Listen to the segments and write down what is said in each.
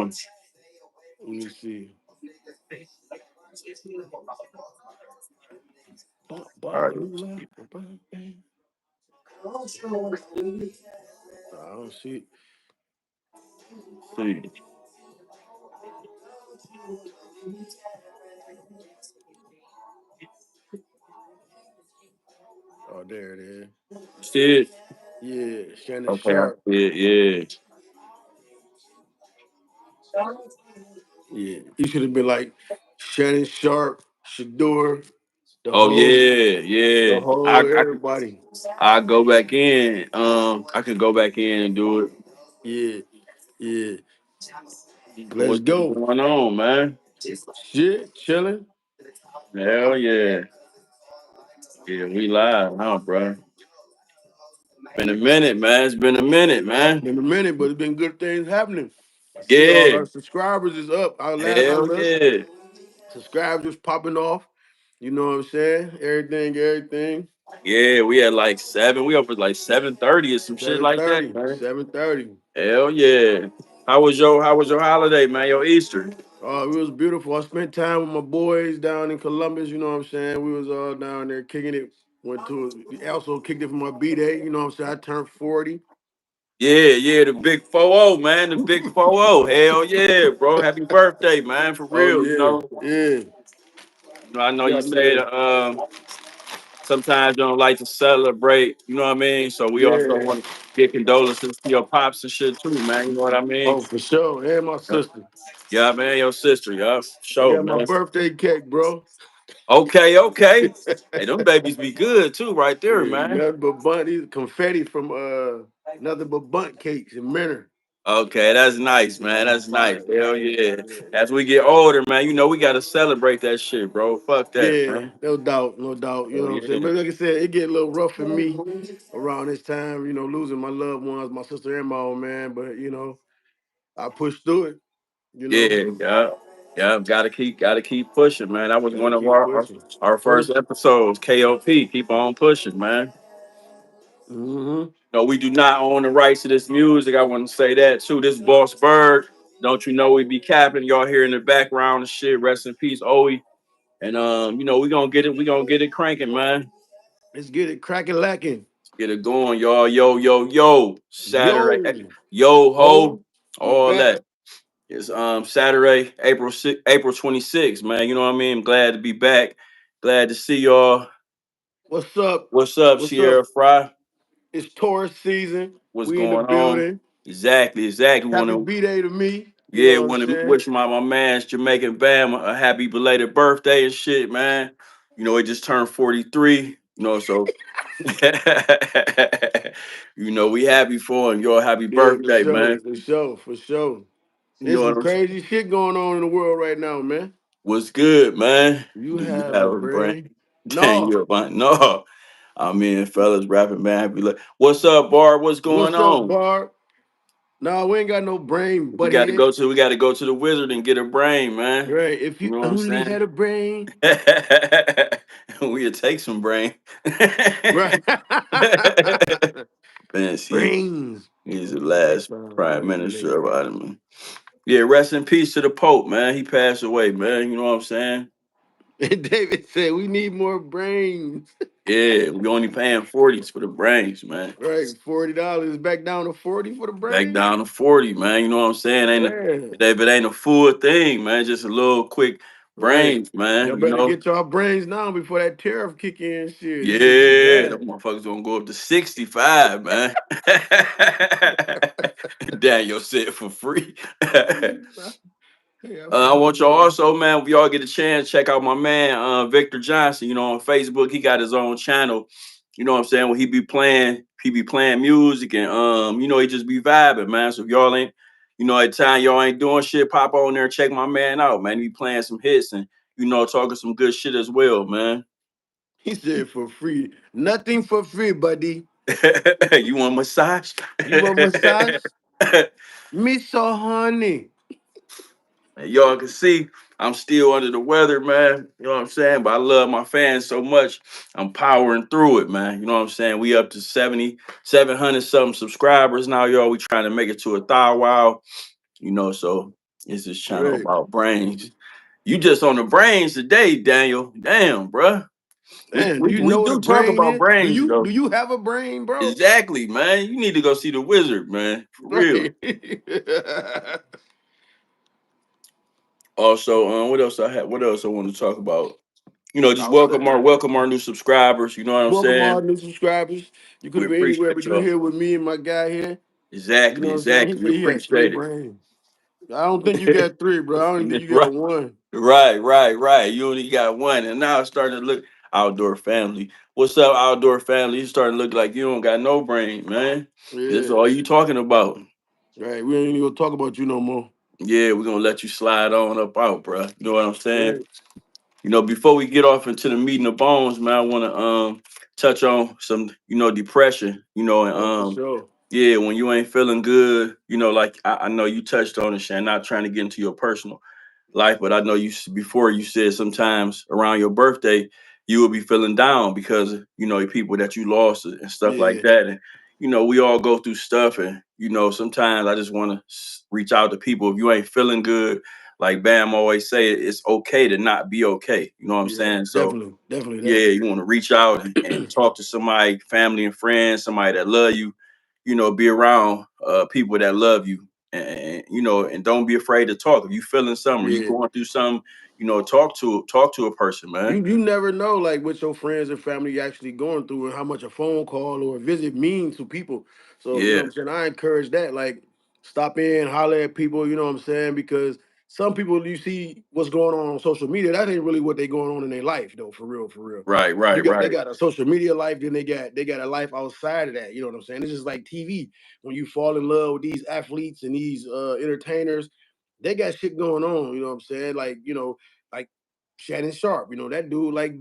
know. Let me see. All right. I don't see. See. Oh, there it is. See it? Yeah, Shannon Okay, I Sharp. see it. Yeah, he should have been like Shannon Sharp, Shedeur, the Oh whole, the yeah. whole everybody. I go back in. I can go back in and do it. Yeah, yeah. Let's What's go. going on, man? Shit, chilling. Hell yeah. Yeah, we live, huh, bro? Been a minute, man. It's been a minute, man. Been a minute, but it's been good things happening. I see all Yeah. our subscribers is up. Our last I Hell looked, yeah. subscribers popping off. You know what I'm saying? Everything. Yeah, we had like 7. We up at like 7:30 or some shit like that, 7:30, man. 7:30. Hell yeah. How was your holiday, man? Your Easter? Oh, it was beautiful. I spent time with my boys down in Columbus. You know what I'm saying? We was all down there kicking it. Went to also kicked it for my B day. You know what I'm saying? I turned 40. Yeah, the big 4-0, man. The big 4-0. Hell yeah, bro. Happy birthday, man. For Oh real, yeah, yeah. I know you Got say another. that sometimes you don't like to celebrate, you know what I mean? So we also Yeah. want to get condolences to your pops and shit too, man. You know what I mean? Oh, for sure. And my Yeah, sister. yeah, man, your sister, yeah, for I sure, got my man. birthday cake, bro. Okay. Hey, them babies be good too, right there, Yeah, man. nothing but bunt confetti from nothing but bunt cakes and minter. Okay, that's nice, man. That's nice. Yeah, Hell yeah, yeah. yeah. As we get older, man, we gotta celebrate that shit, bro. Fuck that, Yeah, man. no doubt, no doubt. You Hell know what I'm saying? yeah. But like I said, it get a little rough for me around this time, losing my loved ones, my sister and my old man. But I pushed through it, you know. Yeah. Gotta keep pushing, man. That was Gotta one of keep our our, pushing. our first First, episodes. KOP. Keep on pushing, man. mm-hmm. No, we do not own the rights to this music. I want to say that too. This Boss Bird. Don't you know we be capping? Y'all here in the background and shit. Rest in peace, Owie. And we gonna get it. We gonna get it cranking, man. Let's get it cracking lacking. Get it going, y'all. Yo. Saturday. Yo, Yo ho. ho, we All back. that. It's Saturday, April 26th, man. You know what I mean? I'm glad to be back. Glad to see y'all. What's up? What's up, What's up? Sierra Fry? It's Taurus season. What's We in the going on? building. Exactly. Happy Want B Day to me. You Yeah, know what I'm want to saying? wish my man's Jamaican Bam a happy belated birthday and shit, man. He just turned 43. So we happy for him. Yo, happy Yeah, for birthday, sure, man. for sure, for sure. You There's know some what I'm saying? crazy shit going on in the world right now, man. What's good, man? You Do you have have a a brand? brain? Dang, No. you a man. No. I mean, fellas rapping, man. Happy What's up, Barb? What's going What's up, on? Barb? No, we ain't got no brain, We got to butthead. go to we got to go to the wizard and get a brain, man. Right. If You you know what I'm only saying? had a brain. We'll take some brain. Right. Man, Brains. he's the last prime Right, minister later. of Ottoman. Yeah, rest in peace to the Pope, man. He passed away, man. You know what I'm saying? And David said, we need more brains. Yeah, we only paying 40s for the brains, man. Right. $40. Back down to 40 for the Back brains. down to 40, man. You know what I'm saying? Yeah. If it ain't a full thing, man, just a little quick Right. brains, Y'all man. better get y'all brains now before that tariff kick in. Shit, it's gonna be Yeah, them bad. motherfuckers gonna go up to 65, man. Daniel said for free. Hey, I I forgot want y'all about also, man, if y'all get a chance, check out my man Victor Johnson. On Facebook. He got his own channel. You know what I'm saying? When he be playing music and he just be vibing, man. So if y'all ain't, at the time y'all ain't doing shit, pop on there and check my man out, man. He be playing some hits and talking some good shit as well, man. He said for free. Nothing for free, buddy. You want a massage? You want massage? Me so honey. And y'all can see I'm still under the weather, man. You know what I'm saying? But I love my fans so much. I'm powering through it, man. You know what I'm saying? We up to 700 something subscribers now, y'all. We trying to make it to 1,000 wow. So It's this channel Right. about brains. You just on the brains today, Daniel. Damn, bruh. We, Man, do we you we know what a do talk brain about is? Do brains, you do though. you have a brain, bro? Exactly, man. You need to go see the wizard, man. For real. Right. Also, what else I had? What else I want to talk about? Just Outside. welcome our new subscribers. You know what I'm Welcome all saying? new subscribers. You could We have been anywhere, appreciate but you y'all. here with me and my guy here. You know Exactly, what I'm saying? He exactly. We said he had three appreciate brains. I don't think you got three, bro. I don't think you got it. one. Right. You only got one, and now it's starting to look outdoor family. What's up, outdoor family? It's starting to look like you don't got no brain, man. This is Yeah. all you talking about. Right. We ain't even gonna talk about you no more. Yeah, we're gonna let you slide on up out, bro. You know what I'm saying? Right. Before we get off into the meat and the bones, man, I want to touch on some, depression. And Oh, for sure. yeah, when you ain't feeling good, like I know you touched on it, Shan. Not trying to get into your personal life, but I know before you said sometimes around your birthday you will be feeling down because people that you lost and stuff like Yeah. that, and we all go through stuff, and sometimes I just want to reach out to people. If you ain't feeling good, like Bam always say, it's okay to not be okay. You know what I'm Yeah. saying? So Definitely. Definitely yeah, that. you want to reach out and talk to somebody, family and friends, somebody that love you. Be around people that love you, and don't be afraid to talk. If you feeling something, or you Yeah. going through something, talk to a person, man. You never know like what your friends and family actually going through and how much a phone call or a visit means to people. So you know what Yeah, I'm saying. I encourage that. Like stop in, holler at people. You know what I'm saying because some people you see what's going on social media. That ain't really what they going on in their life though. For real, for real. right, You right, got they right. got a social media life, then they got a life outside of that. You know what I'm saying? It's just like TV. When you fall in love with these athletes and these entertainers, they got shit going on. You know what I'm saying? Like like Shannon Sharpe, that dude like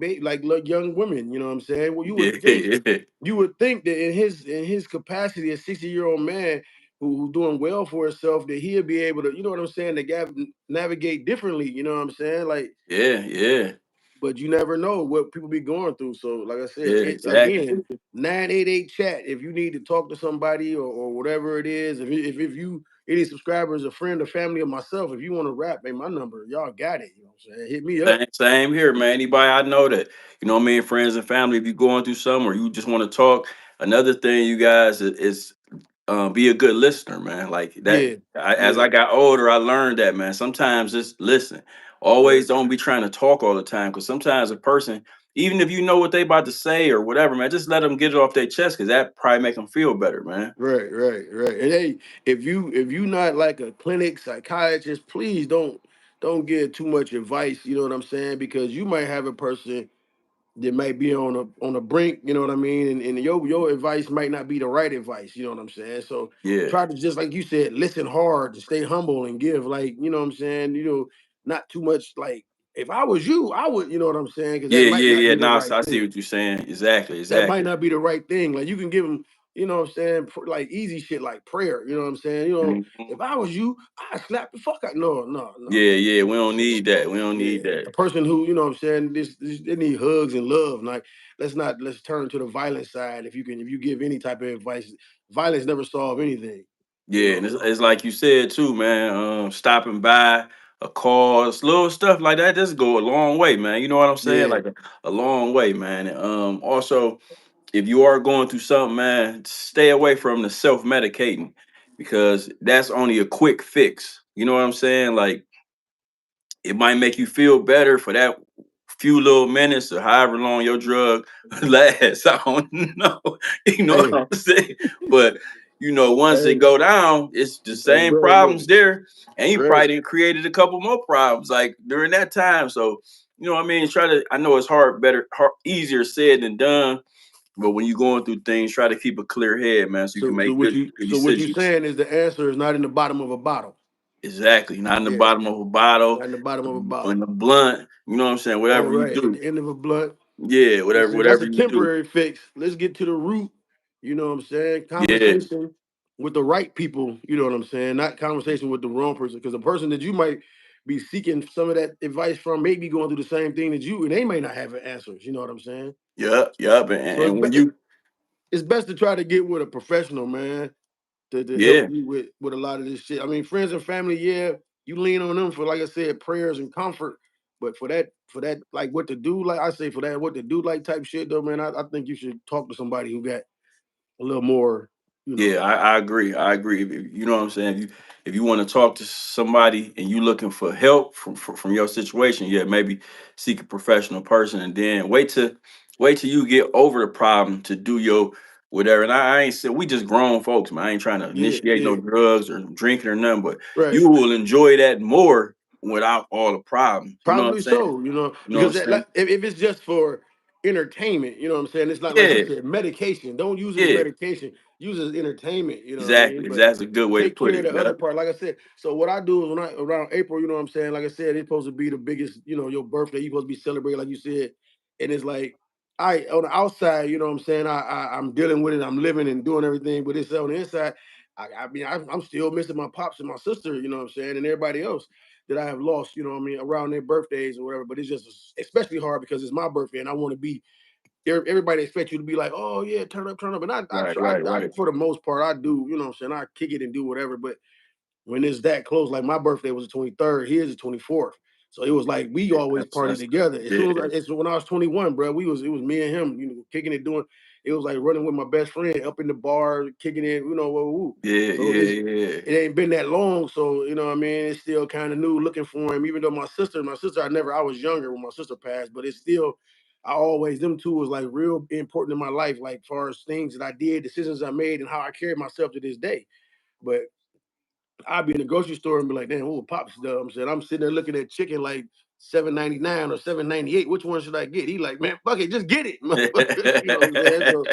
young women, you know what I'm saying? Well, Yeah, you would think that in his capacity, a 60-year-old man who's doing well for himself, that he'll be able to, you know what I'm saying, to navigate differently, you know what I'm saying? Like, yeah, but you never know what people be going through. So, like I said, yeah. Exactly. again, 988 chat if you need to talk to somebody or whatever it is. If you any subscribers, a friend, a family, or myself, if you want to rap, man, my number, y'all got it. You know what I'm saying? Hit me up. Same here, man. Anybody I know that, what I mean, friends and family, if you're going through something or you just want to talk, another thing, you guys, is be a good listener, man. Like that. Yeah, As yeah, I got older, I learned that, man. Sometimes just listen. right. Always don't be trying to talk all the time, because sometimes a person, even if you know what they about to say or whatever, man, just let them get it off their chest, because that probably make them feel better, man. Right. And hey, if you not like a clinic psychiatrist, please don't give too much advice. You know what I'm saying? Because you might have a person that might be on a brink. You know what I mean? And your advice might not be the right advice. You know what I'm saying? So Yeah, try to just like you said, listen hard and stay humble and give like you know what I'm saying. Not too much like. If I was you, I would. You know what I'm saying? Because that might not yeah. be the Now right I see thing. what you're saying. Exactly, That might exactly. not be the right thing. Like you can give them, you know what I'm saying, like easy shit like prayer. You know what I'm saying? Mhm. If I was you, I'd slap the fuck out. Yeah. We don't No. need that. We don't need Yeah. A that. person who, you know what I'm saying, this they need hugs and love. Like let's turn to the violent side. If you give any type of advice, violence never solve anything. You Yeah, and know. it's like you said too, man. Stopping by a cause, little stuff like that, just go a long way, man. You know what I'm saying? Yeah. Like a long way, man. And, also, if you are going through something, man, stay away from the self medicating, because that's only a quick fix. You know what I'm saying? Like, it might make you feel better for that few little minutes or however long your drug lasts. I don't know. You know what Hey, I'm saying? But once it hey, go down, it's the hey, same bro, problems look, there. And you right. probably done created a couple more problems like during that time. So, what I mean? I know it's easier said than done. But when you're going through things, try to keep a clear head, man, so you can So make good what you decisions. saying is the answer is not in the bottom of a bottle. Exactly. Not in the Yeah, bottom of a bottle, not in the bottom of a in bottle. the blunt. You know what I'm saying? All Whatever you right, at do. the end of a blunt. Yeah, That's whatever a you do. temporary fix. Let's get to the root. You know what I'm saying? Yeah, Conversation with the right people. You know what I'm saying? Not conversation with the wrong person. Because the person that you might be seeking some of that advice from may be going through the same thing that you, and they may not have answers. You know what I'm saying? yep. And, So it's and when be- you, it's best to try to get with a professional, man, to help yeah, you with a lot of this shit. I mean, friends and family, yeah, you lean on them for, like I said, prayers and comfort. But for that, like what to do, like I say, for that what to do, like type shit though, man. I think you should talk to somebody who got a little more, you Yeah, know. I agree. I agree. You know what I'm saying? If you want to talk to somebody and you looking for help from your situation, yeah, maybe seek a professional person and then wait till you get over the problem to do your whatever. And I ain't said we just grown folks, man. I ain't trying to Yeah, initiate no yeah, drugs or drinking or nothing, but right. you will enjoy that more without all the problems. You know what I'm Probably saying? so, you know, You know what I'm because that, saying? like, if it's just for entertainment, you know what I'm saying? It's not like you Yeah, said medication. Don't use it as yeah. medication. Use it as entertainment, you know what I Exactly. mean? But Exactly. A good way to take put care of it. the Yeah. other part. Like I said, so what I do is when I around April, you know what I'm saying? Like I said, it's supposed to be the biggest, you know, your birthday, you're supposed to be celebrated, like you said. And it's like I on the outside, you know what I'm saying? I'm dealing with it, I'm living and doing everything, but it's on the inside. I'm still missing my pops and my sister, you know what I'm saying, and everybody else that I have lost, you know what I mean, around their birthdays or whatever. But it's just especially hard because it's my birthday and I want to be. Everybody expects you to be like, oh yeah, turn up, and I Right. try. Right. I Right. for the most part, I do. You know what I'm saying? I kick it and do whatever. But when it's that close, like my birthday was the 23rd, his the 24th. So it was like we Yeah, always party that's together. As soon as yeah. when I was 21, bro, it was me and him, you know, kicking it, doing. It was like running with my best friend up in the bar, kicking it, you know, woo, woo. Yeah, So yeah, yeah. it ain't been that long, so you know what I mean. It's still kind of new, looking for him. Even though my sister, I was younger when my sister passed, but it's still, I always them two was like real important in my life, like far as things that I did, decisions I made, and how I carried myself to this day. But I'd be in the grocery store and be like, damn, what would Pops do? I'm saying, I'm sitting there looking at chicken like 7.99 or 7.98. Which one should I get? He like, man, fuck it, just get it, motherfucker. You know what I'm saying? So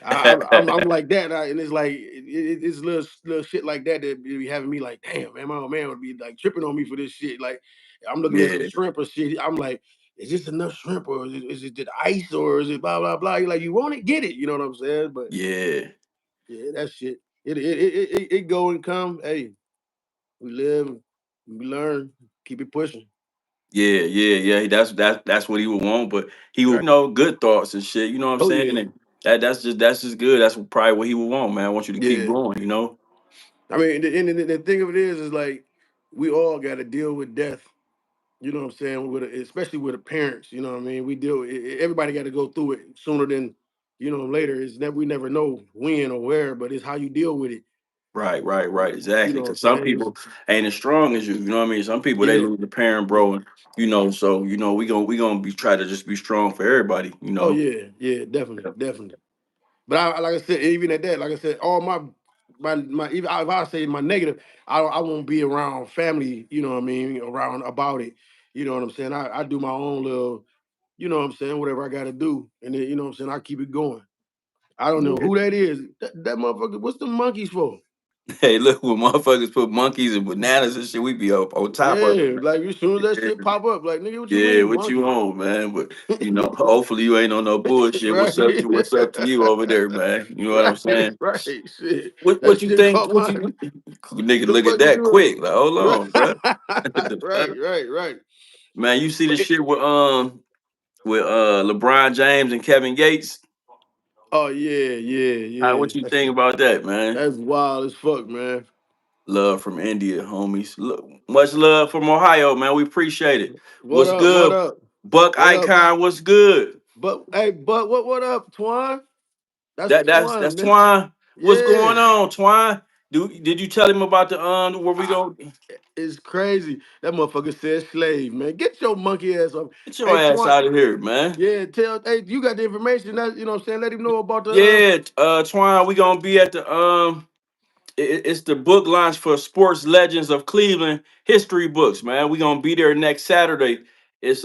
I'm like that, and it's like it's little shit like that that be having me like, damn, man, my old man would be like tripping on me for this shit. Like I'm looking at some Yeah, shrimp or shit. I'm like, is this enough shrimp or is it the ice or is it blah blah blah? You're like, you want it, get it. You know what I'm saying? But yeah, yeah, that shit. It go and come. Hey, we live, we learn, keep it pushing. yeah, yeah, yeah. That's what he would want, but he would, Right. good thoughts and shit. You know what I'm Oh saying? yeah, And that's just good. That's probably what he would want, man. I want you to keep yeah. going. You know? I mean, the thing of it is like we all got to deal with death. You know what I'm saying? Especially with the parents. You know what I mean? Everybody got to go through it sooner than later. It's never we never know when or where, but it's how you deal with it. Right, right, right. You Exactly. know what I'm Because some saying? people ain't as strong as you. You know what I mean? Some people they Yeah, lose a parent, yeah. bro, and so we gonna be try to just be strong for everybody. You Oh know? yeah, yeah, definitely, definitely. But like I said, even at that, like I said, all my even if I say my negative, I won't be around family. You know what I mean? Around about it. You know what I'm saying? I do my own little. You know what I'm saying? Whatever I got to do, and then you know what I'm saying. I keep it going. I don't know Yeah. who that is. That motherfucker. What's the monkeys for? Hey, look, when motherfuckers put monkeys and bananas and shit, we be up on top of Yeah, it. like as soon as that Yeah, shit pop up, like nigga, what you yeah, mean what you monkey? on, man? But hopefully you ain't on no bullshit. Right. What's up to you over there, man? You know what I'm Right, saying? right. Shit. What That you shit think? caught What my you nigga the look at fuck you that doing? quick? Like, hold Right, on, bro. The right, fuck? right, right. Man, you see the But shit with LeBron James and Kevin Gates? oh yeah, yeah, What yeah. you think about that, man? That's wild as fuck, man. Love from India, homies. Look, much love from Ohio, man. We appreciate it. What What's up? What good? up? Buck What up? Icon, what's good? But what up, Twan? That's That's Twan, man. Twine. What's going Yeah. on, Twine? Did you tell him about the where we I, go? it's crazy. That motherfucker said slave, man. Get your monkey ass up. Get your Hey, ass Twan. out of here, man. Yeah, hey, you got the information. That you know what I'm saying. Let him know about the Yeah, Twine, we gonna be at the it's the book launch for Sports Legends of Cleveland history books, man. We're gonna be there next Saturday. It's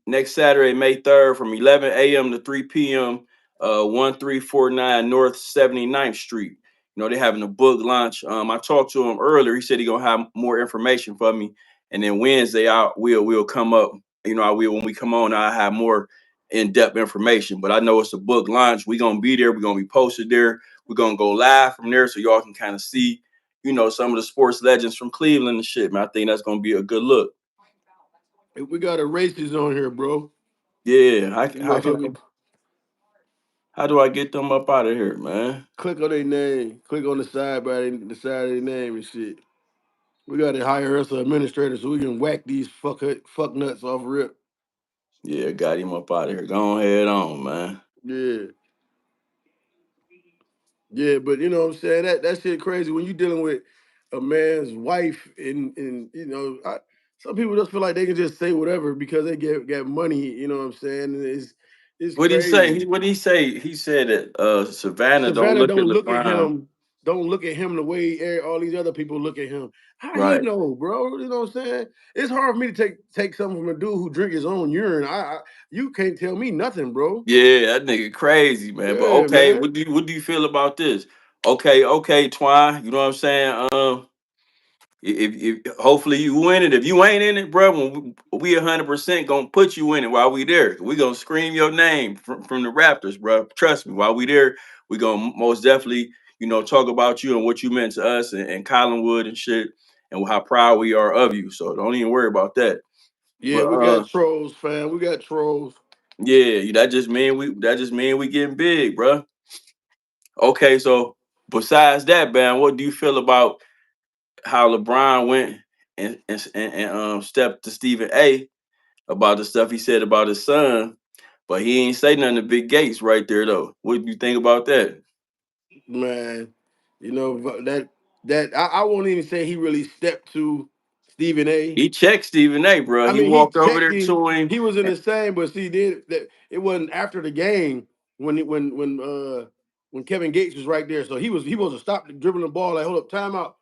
next Saturday, May 3rd from 11 a.m. to 3 p.m. 1349 North 79th Street. You know, they're having a book launch. I talked to him earlier. He said he's gonna have more information for me. And then Wednesday we'll come up. You know, I will when we come on, I have more in-depth information. But I know it's a book launch. We're gonna be there, we're gonna be posted there. We're gonna go live from there so y'all can kind of see, some of the sports legends from Cleveland and shit, man. I think that's gonna be a good look. we got a racist on here, bro. Yeah, You motherfucker how do I get them up out of here, man? click on their name. Click on the side by the side of their name and shit. We got to hire us an administrator so we can whack these fuck nuts off rip. Yeah, got him up out of here. Go ahead on, man. Yeah, yeah, but you know what I'm saying, that shit crazy when you dealing with a man's wife and some people just feel like they can just say whatever because they get money. You know what I'm saying? And it's What he say? crazy. What he say? He said that Savannah don't Savannah look at don't look at LeBron. him. Don't look at him the way all these other people look at him. How he Right. know, bro? You know what I'm saying? It's hard for me to take something from a dude who drink his own urine. You can't tell me nothing, bro. Yeah, that nigga crazy, man. But Yeah, okay, man. what do you feel about this? Okay, Twine. You know what I'm saying? If hopefully you win it. If you ain't in it, bro, we 100% gonna put you in it while we there. We gonna scream your name from the Raptors, bro. Trust me. While we there, we gonna most definitely, talk about you and what you meant to us and Collinwood and shit, and how proud we are of you. So don't even worry about that. Yeah, But we got trolls, fam. We got trolls. yeah, that just mean we getting big, bro. Okay, so besides that, man, what do you feel about how LeBron went and stepped to Stephen A about the stuff he said about his son, but he ain't say nothing to Big Gates right there though. What do you think about that? Man, you know that I won't even say he really stepped to Stephen A. He checked Stephen A, bro. I He mean, he walked over checked there him. to him. He was in the same, but see, then that it wasn't after the game when Kevin Gates was right there. So he was to stop dribbling the ball. Like, hold up, timeout.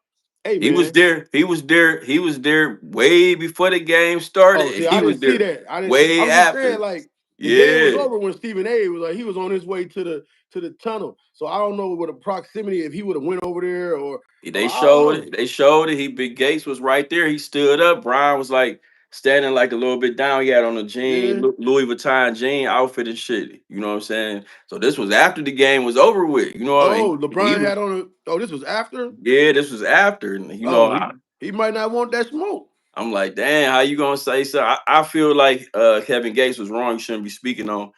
Hey, He was man. there. He was there. He was there way before the game started, Oh, and see, I he was didn't see there that. I didn't. way I'm just after. saying, like the game was Yeah. over when Stephen A. was like he was on his way to the tunnel. So I don't know what the proximity if he would have went over there or They I don't showed know. it. They showed it. He Big Gates was right there. He stood up. Brian was like standing like a little bit down. He had on a jean, Yeah. Louis Vuitton jean outfit and shit. You know what I'm saying? So this was after the game was over with. You know, Oh, he LeBron was. had on a. Oh, this was after. Yeah, this was after. And Oh, he might not want that smoke. I'm like, damn, how you gonna say so? I feel like Kevin Gates was wrong. You shouldn't be speaking on,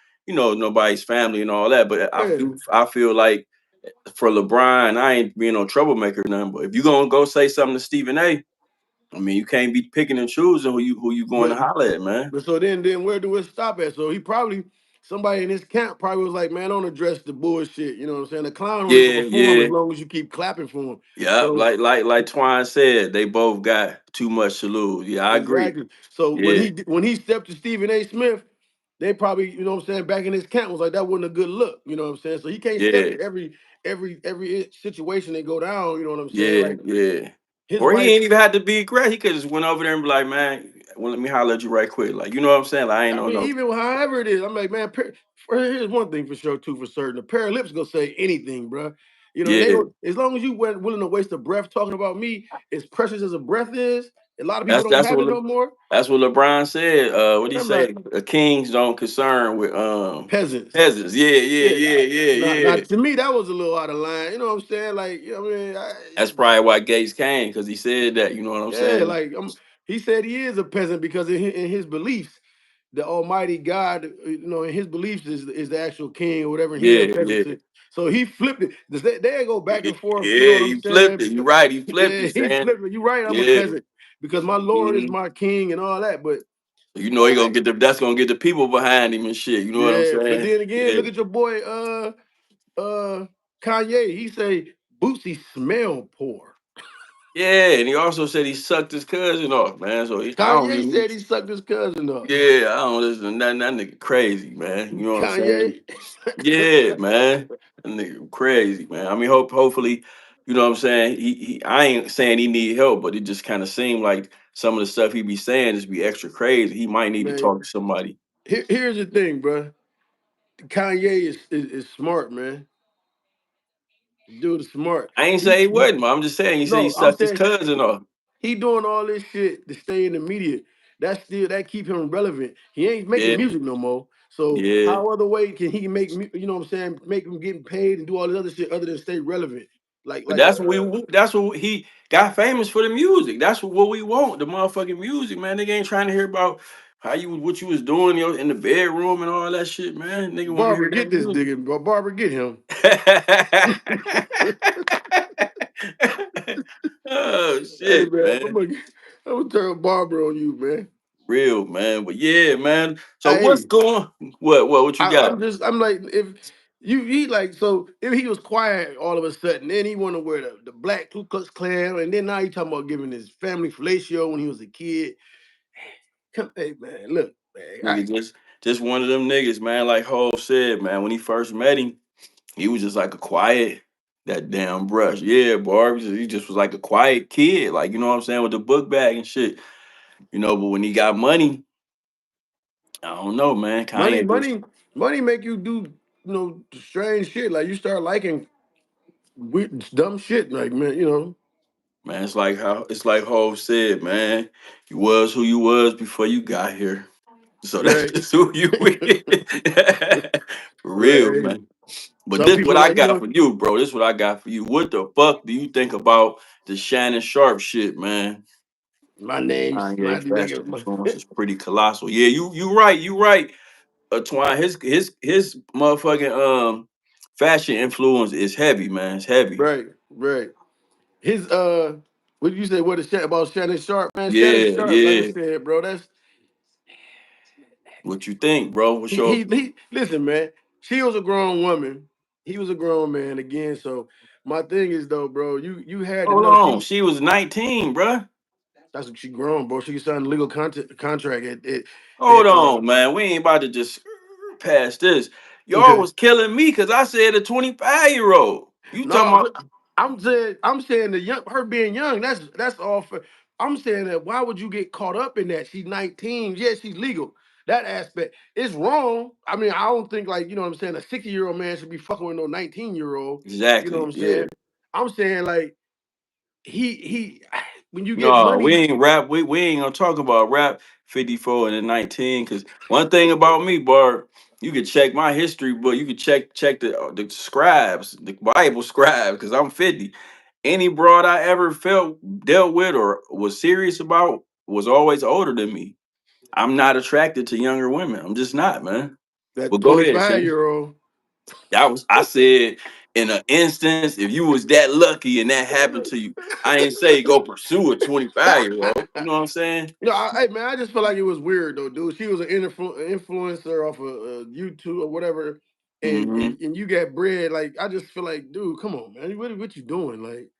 nobody's family and all that. But Yeah. I feel like for LeBron, I ain't being no troublemaker or nothing. But if you gonna go say something to Stephen A, I mean, you can't be picking and choosing who you going to But holler at, man. but so then where do it stop at? So he probably somebody in his camp probably was like, man, don't address the bullshit. You know what I'm saying? The clown only can Yeah, perform as yeah, long as you keep clapping for him. yeah. So Like Twine said, they both got too much to lose. Yeah, I agree. exactly. So Yeah, when he stepped to Stephen A. Smith, they probably, you know what I'm saying, back in his camp was like that wasn't a good look. You know what I'm saying? So he can't step yeah, to every situation they go down. You know what I'm saying? yeah, Like yeah. his Or he wife. ain't even had to be aggressive. He could just went over there and be like, man, well, let me holler at you right quick. Like, you know what I'm saying? Like, I ain't I no mean, no. even however it is, I'm like, man. Here's one thing for sure, too, for certain. A pair of lips gonna say anything, bro. You know, they Yeah, go as long as you weren't willing to waste a breath talking about me, as precious as a breath is. A lot of people that's don't that's have what it no more. that's what LeBron said. What he I'm like say? Kings don't concern with peasants. peasants. Yeah, yeah, Yeah, yeah, yeah, not yeah. to me that was a little out of line. You know what I'm saying? Like, you know what I mean, That's probably why Gates came because he said that. You know what I'm yeah, saying? like he said he is a peasant because in his beliefs, the Almighty God, you know, in his beliefs is the actual king or whatever, and he a Yeah, peasant. yeah, So he flipped it. They go back and forth. You know yeah. what I'm He flipped saying? it. You're right. He flipped Yeah, it, he saying, flipped it. You're right. I'm a yeah. peasant because my Lord is Mhm. my king and all that. But You you know he know, gonna get that's gonna get the people behind him and shit. You know what I'm yeah. But saying? then again, Yeah, look at your boy, uh, Kanye. He say Bootsy smell poor. yeah. And he also said he sucked his cousin off, man. So I don't Kanye even. said he sucked his cousin up. Yeah, I don't listen. That nigga crazy, man. You know what I'm saying? Kanye. Yeah, man. That nigga crazy, man. I mean, hopefully, you know what I'm saying. I ain't saying he need help, but it just kind of seemed like some of the stuff he be saying just be extra crazy. He might need to Man, talk to somebody. here's the thing, bro. Kanye is smart, man. Dude is smart. I ain't He say he but wasn't, but I'm just saying. He said he no, I'm sucked his saying cousin off. he doing all this shit to stay in the media. That keep him relevant. He ain't making Yeah, music no more. So yeah. how other way can he make you know what I'm saying? Make him getting paid and do all this other shit other than stay relevant? Like But like that's what he got famous for the music. That's what we want, the motherfucking music, man. Nigga ain't trying to hear about how what you was doing in the bedroom and all that shit, man. Nigga want to Barbara, hear that get this music. nigga, Barbara, get him. Oh Hey shit, man, man. I'm gonna turn barber on you, man. Real man. But yeah, man. So what's Hey, going what you got? I'm like, if you he like, so if he was quiet all of a sudden, then he want to wear the black Ku Klux Klan, and then now he talking about giving his family fellatio when he was a kid. Come, hey man, look, man, Nigga just one of them niggas, man. Like Hov said, man, when he first met him, he was just like a quiet, that damn brush. Yeah, Barb. He just was like a quiet kid, like you know what I'm saying, with the book bag and shit. But when he got money, I don't know, man. money, Kanye just money, money make you do strange shit. Like you start liking weird, dumb shit. Like man, man, it's like Hov said, man. You was who you was before you got here. So that's right, just who you with. For real, right. man. But Some this what people I like got for you, bro. This what I got for you. What the fuck do you think about the Shannon Sharpe shit, man? my name's my Kanye fashion nigga. influence is pretty colossal. Yeah, you right. Twine, his motherfucking fashion influence is heavy, man. It's heavy. Right, right. His what did you say? What is about Shannon Sharp, man? Shannon Yeah, Sharp, like I yeah. said, bro. That's What you think, bro? What's your he listen, man. She was a grown woman. He was a grown man again. So my thing is though, bro, you had to hold know on? she She was 19, bro. that's what she grown, bro. She can sign a legal contract Hold at on, man. We ain't about to just pass this. Y'all okay. was killing me because I said a 25-year-old. You talking No, about but I'm saying the young her being young, that's all for I'm saying that why would you get caught up in that? She's 19. Yeah, she's legal. That aspect is wrong. I mean, I don't think like, you know what I'm saying, a 60-year-old man should be fucking with no 19-year-old. You know what exactly? I'm Yeah. saying? I'm saying like he when you get No, we money, ain't rap. We ain't gonna talk about rap 54 and the 19. Cause one thing about me, Bart, you could check my history book. You could check the scribes, the Bible scribe, because I'm 50. Any broad I ever felt dealt with or was serious about was always older than me. I'm not attracted to younger women. I'm just not, man. that But go ahead, 25 Shannon. year old. I said in an instance, if you was that lucky and that happened to you, I ain't say go pursue a 25-year-old. You know what I'm saying? No, hey man, I just feel like it was weird though, dude. She was an influencer off of YouTube or whatever, and, Hmm. and and you got bread. Like I just feel like, dude, come on, man, what you doing? Like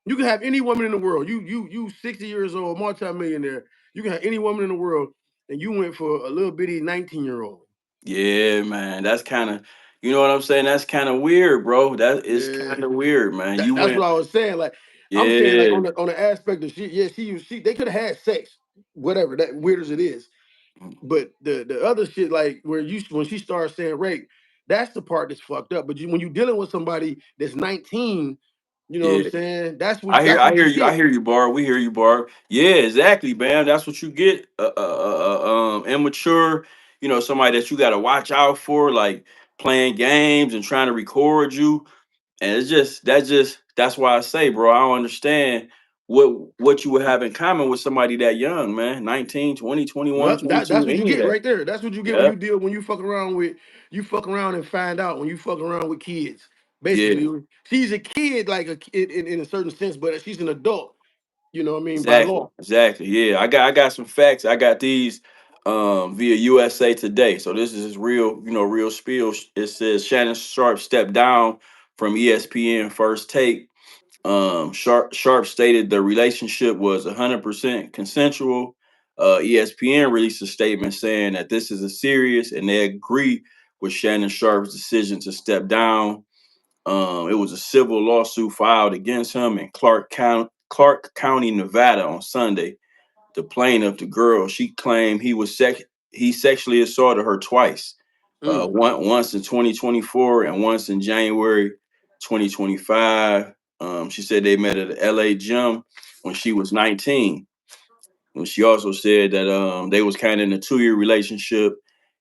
you can have any woman in the world. You 60 years old, multimillionaire. You can have any woman in the world, and you went for a little bitty 19-year-old. Yeah, man. That's kind of, you know what I'm saying? That's kind of weird, bro. That is Yeah, kind of weird, man. You that's what went, I was saying. Like I'm saying, like yeah. on the aspect of she they could have had sex, whatever that weird as it is. But the other shit, like where you when she starts saying rape, that's the part that's fucked up. But when you dealing with somebody that's 19, you know what I'm Yeah. saying? I hear, That's I what hear you you. I get. hear you, Barb. We hear you, Barb. Yeah, exactly, man. That's what you get. Immature. Somebody that you got to watch out for, like playing games and trying to record you. And that's why I say, bro, I don't understand what you would have in common with somebody that young, man. 19, 20, 21, Well, that's 22, what you any of get that. right there. That's what you get Yeah. when you fuck around with you fuck around and find out when you fuck around with kids. Yeah. Basically, she's a kid, like a kid in a certain sense, but she's an adult. You know what I mean by Exactly. law. Exactly. Yeah. I got some facts. I got these via USA Today. So this is real, real spiel. It says Shannon Sharp stepped down from ESPN First Take. Sharp stated the relationship was 100% consensual. ESPN released a statement saying that this is a serious and they agree with Shannon Sharp's decision to step down. It was a civil lawsuit filed against him in Clark County, Nevada on Sunday. The plaintiff, the girl, she claimed he sexually assaulted her twice. Mm. Once in 2024 and once in January 2025. She said they met at an LA gym when she was 19. And she also said that they was kind of in a 2-year relationship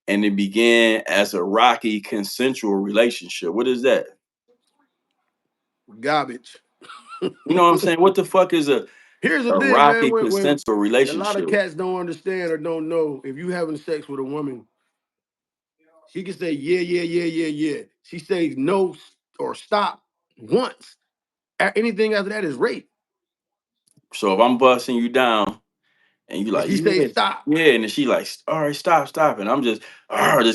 and it began as a rocky consensual relationship. What is that? Garbage. You know what I'm saying? What the fuck is a, Here's the a thing, man. rocky When consensual a lot of relationship? cats don't understand or don't know, if you having sex with a woman, she can say yeah, yeah, yeah, yeah, yeah. She says no or stop once. Anything after that is rape. So if I'm busting you down and you And like, she say yeah, stop. yeah, and then she like, all right, stop, stop. And I'm just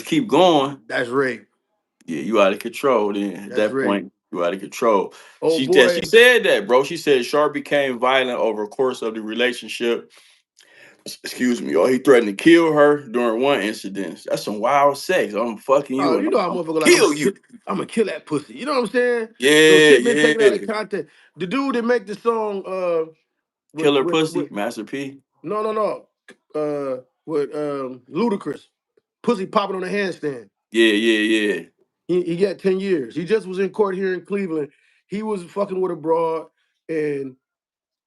keep going. That's rape. Yeah, you out of control. Then at That's that rape. point, you out of control. Oh boy. She said that, bro. She said Sharpe became violent over the course of the relationship. Excuse me, or he threatened to kill her during one incident. That's some wild sex. I'm fucking you Oh, and you know how I'm motherfucker like kill you. I'm gonna kill that pussy. You know what I'm saying? So Yeah, shit been taken out of yeah. context. The dude that make the song Killer with pussy, Master P. no with Ludacris. Pussy popping on the handstand. Yeah, yeah, yeah. He got 10 years. He just was in court here in Cleveland. He was fucking with a broad, and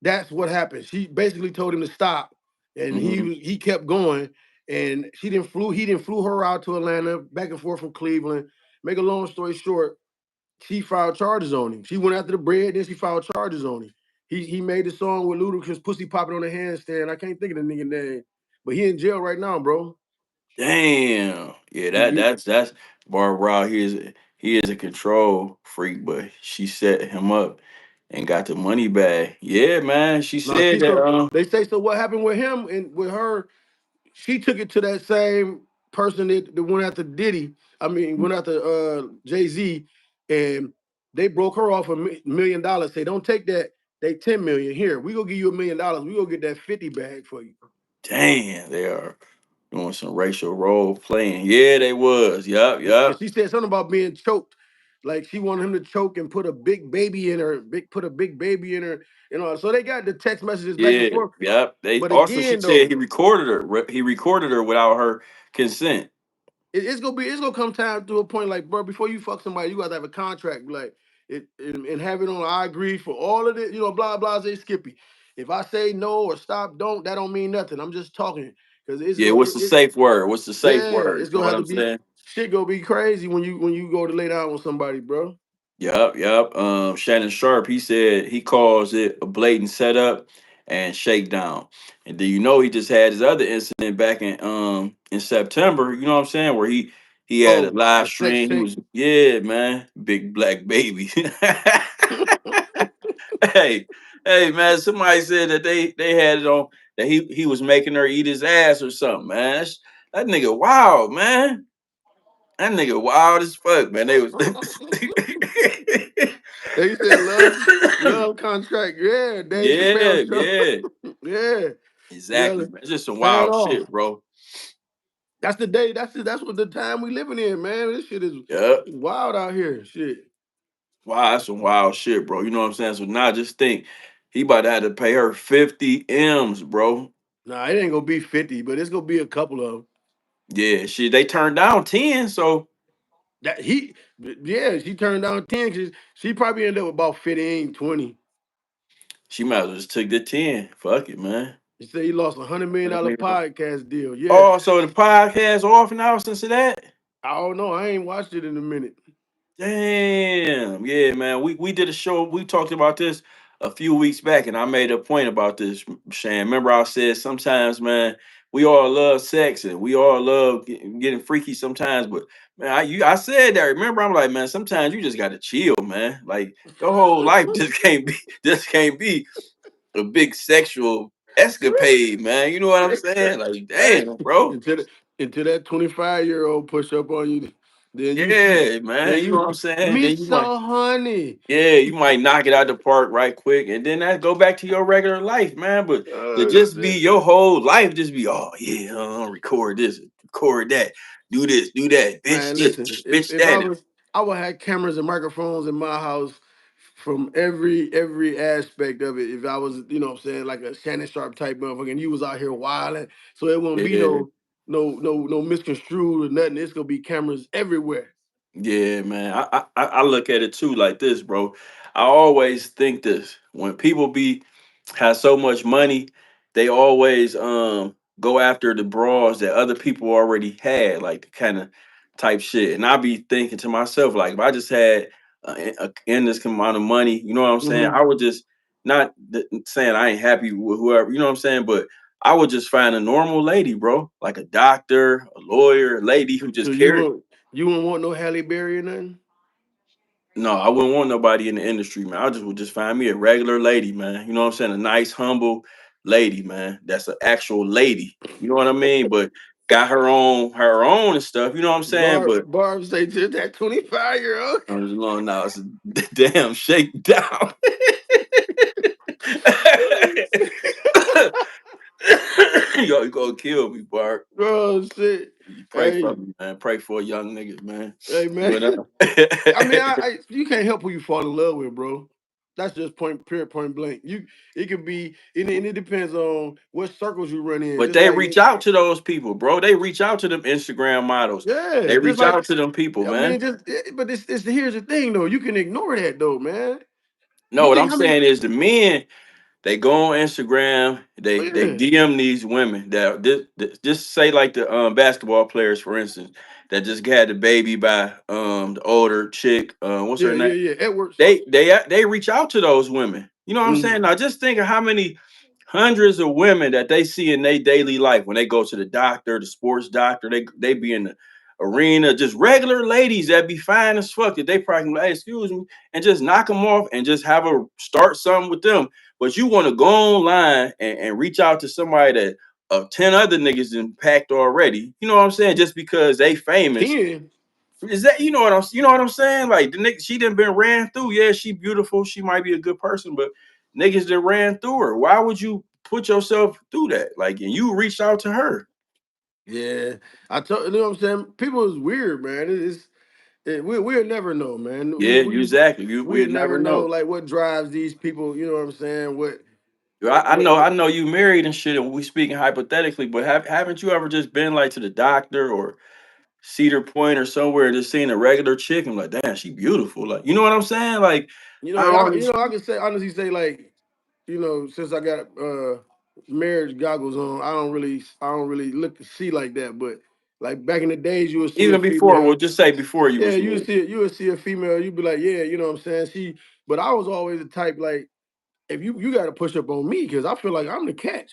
that's what happened. She basically told him to stop, and Hmm. he kept going. And he didn't flew her out to Atlanta, back and forth from Cleveland. Make a long story short, she filed charges on him. She went after the bread, then she filed charges on him. He made the song with Ludacris, pussy popping on the handstand. I can't think of the nigga name, but he in jail right now, bro. Damn. Yeah, You that's Barbara. He is a control freak, but she set him up and got the money back. Yeah, man. She Now said see, that. so they say so. What happened with him and with her? She took it to that same person that went after Diddy. I mean, went after Jay Z, and they broke her off $1 million. Say, don't take that. They 10 million here. We gonna give you $1 million. We gonna get that 50 bag for you. Damn, they are doing some racial role playing. Yeah, they was. Yup, And yup. she said something about being choked. Like she wanted him to choke and put a big baby in her, put a big baby in her, you know. So they got the text messages back and Yeah, forth. yep. They But also she again, said though, he recorded her. He recorded her without her consent. it's gonna come time to a point like, bro, before you fuck somebody, you gotta have a contract, like it and have it on. I agree for all of it, you know, blah blah. Say Skippy. If I say no or stop, don't that don't mean nothing. I'm just talking because it's Yeah, gonna what's the safe word? What's the safe yeah, word? it's You know gonna what have to I'm be saying? shit gonna be crazy when you go to lay down with somebody, bro. Yep, yep. Shannon Sharpe, he said he calls it a blatant setup and shakedown. And do you know he just had his other incident back in September, you know what I'm saying? Where he had a Oh, live the sex stream. He tape. was yeah, man, big black baby. Hey, hey man, somebody said that they had it on that he was making her eat his ass or something, man. That nigga wild, man. That nigga wild as fuck, man. They was They said love contract. Yeah, Dave yeah, Chappelle show. yeah. Yeah, Exactly, yeah. man. It's just some Fan wild off. shit, bro. That's the day. That's what the time we living in, man. This shit is Yep. wild out here. Shit. Wow, that's some wild shit, bro. You know what I'm saying? So now just think he about to have to pay her 50 M's, bro. Nah, it ain't gonna be 50, but it's gonna be a couple of them. Yeah, shit. They turned down 10, so That yeah, she turned down 10 because she probably ended up with about 15, 20. she might as well just took the 10. Fuck it, man. He said he lost $100 million podcast deal. Yeah. Oh, so the podcast off now since that? I don't know. I ain't watched it in a minute. Damn. Yeah, man. We did a show. We talked about this a few weeks back, and I made a point about this, Shan. Remember, I said sometimes, man, we all love sex and we all love getting freaky sometimes, but man, I said that. Remember, I'm like, man, sometimes you just gotta chill, man. Like your whole life just can't be a big sexual escapade, man. You know what I'm saying? Like, Hey, damn, bro. until that 25-year-old push up on you, then Yeah, man. then You know you what I'm saying? me Then you might. so honey. Yeah, you might knock it out the park right quick, and then that go back to your regular life, man. But to Oh just be shit. your whole life, just be oh yeah, record this, record that, do this, do that, bitch Man, this, listen, bitch if that. I would have cameras and microphones in my house from every aspect of it. If I was, you know what I'm saying, like a Shannon Sharp type motherfucker, and you was out here wilding, so it won't be Yeah, no misconstrued or nothing. It's gonna be cameras everywhere. yeah, man. I look at it too like this, bro. I always think this when people be have so much money, they always go after the bras that other people already had, like the kind of type shit. And I be thinking to myself, like, if I just had a endless amount of money, you know what I'm saying? Hmm. I would just saying I ain't happy with whoever, you know what I'm saying? But I would just find a normal lady, bro, like a doctor, a lawyer, a lady who So just cared. you won't want no Halle Berry or nothing. No, I wouldn't want nobody in the industry, man. I just would just find me a regular lady, man. You know what I'm saying? A nice, humble lady, man. That's an actual lady. You know what I mean? But got her own and stuff. You know what I'm saying? But Barb say to that 25-year-old. I'm just long now. It's a damn shakedown. Yo, you gonna kill me, Bart. Oh shit. You pray for Hey, me, man. Pray for a young nigga, man. hey man. But I mean, you can't help who you fall in love with, bro. That's just point blank. It could be, and it depends on what circles you run in. but Just they like, reach out to those people, bro. They reach out to them Instagram models. yeah, They just reach like, out to them people, I mean, man. but it's here's the thing though. You can ignore that though, man. No, You what think I'm how many? saying is the men, they go on Instagram, Oh, they yeah, DM these women that just say like the basketball players, for instance, that just had the baby by the older chick. What's her name? yeah. Edwards. They reach out to those women. You know what I'm Hmm. saying? Now just think of how many hundreds of women that they see in their daily life when they go to the doctor, the sports doctor, they be in the arena, just regular ladies that be fine as fuck that they probably like, hey, excuse me, and just knock them off and just have a start something with them. But you want to go online and reach out to somebody that of 10 other niggas impact already. You know what I'm saying? Just because they famous. 10. Is that you know what I'm saying? Like the nigga, she done been ran through. Yeah, she beautiful. She might be a good person, but niggas that ran through her. Why would you put yourself through that? Like, and you reached out to her. Yeah, I told you know what I'm saying. People is weird, man. We'll never know, man. Yeah, exactly. We'll We'd never never know know. like what drives these people. You know what I'm saying? What? I know you married and shit, and we speaking hypothetically, but haven't you ever just been like to the doctor or Cedar Point or somewhere, just seeing a regular chick and like, damn, she beautiful. Like, you know what I'm saying? Like, I always, I can say honestly say like since I got marriage goggles on, I don't really look to see like that. But like back in the days, you would see a even before, we'll female. just say before you Yeah, was married. you would see a female. You'd be like, yeah, you know what I'm saying. But I was always the type like if you got to push up on me because I feel like I'm the catch.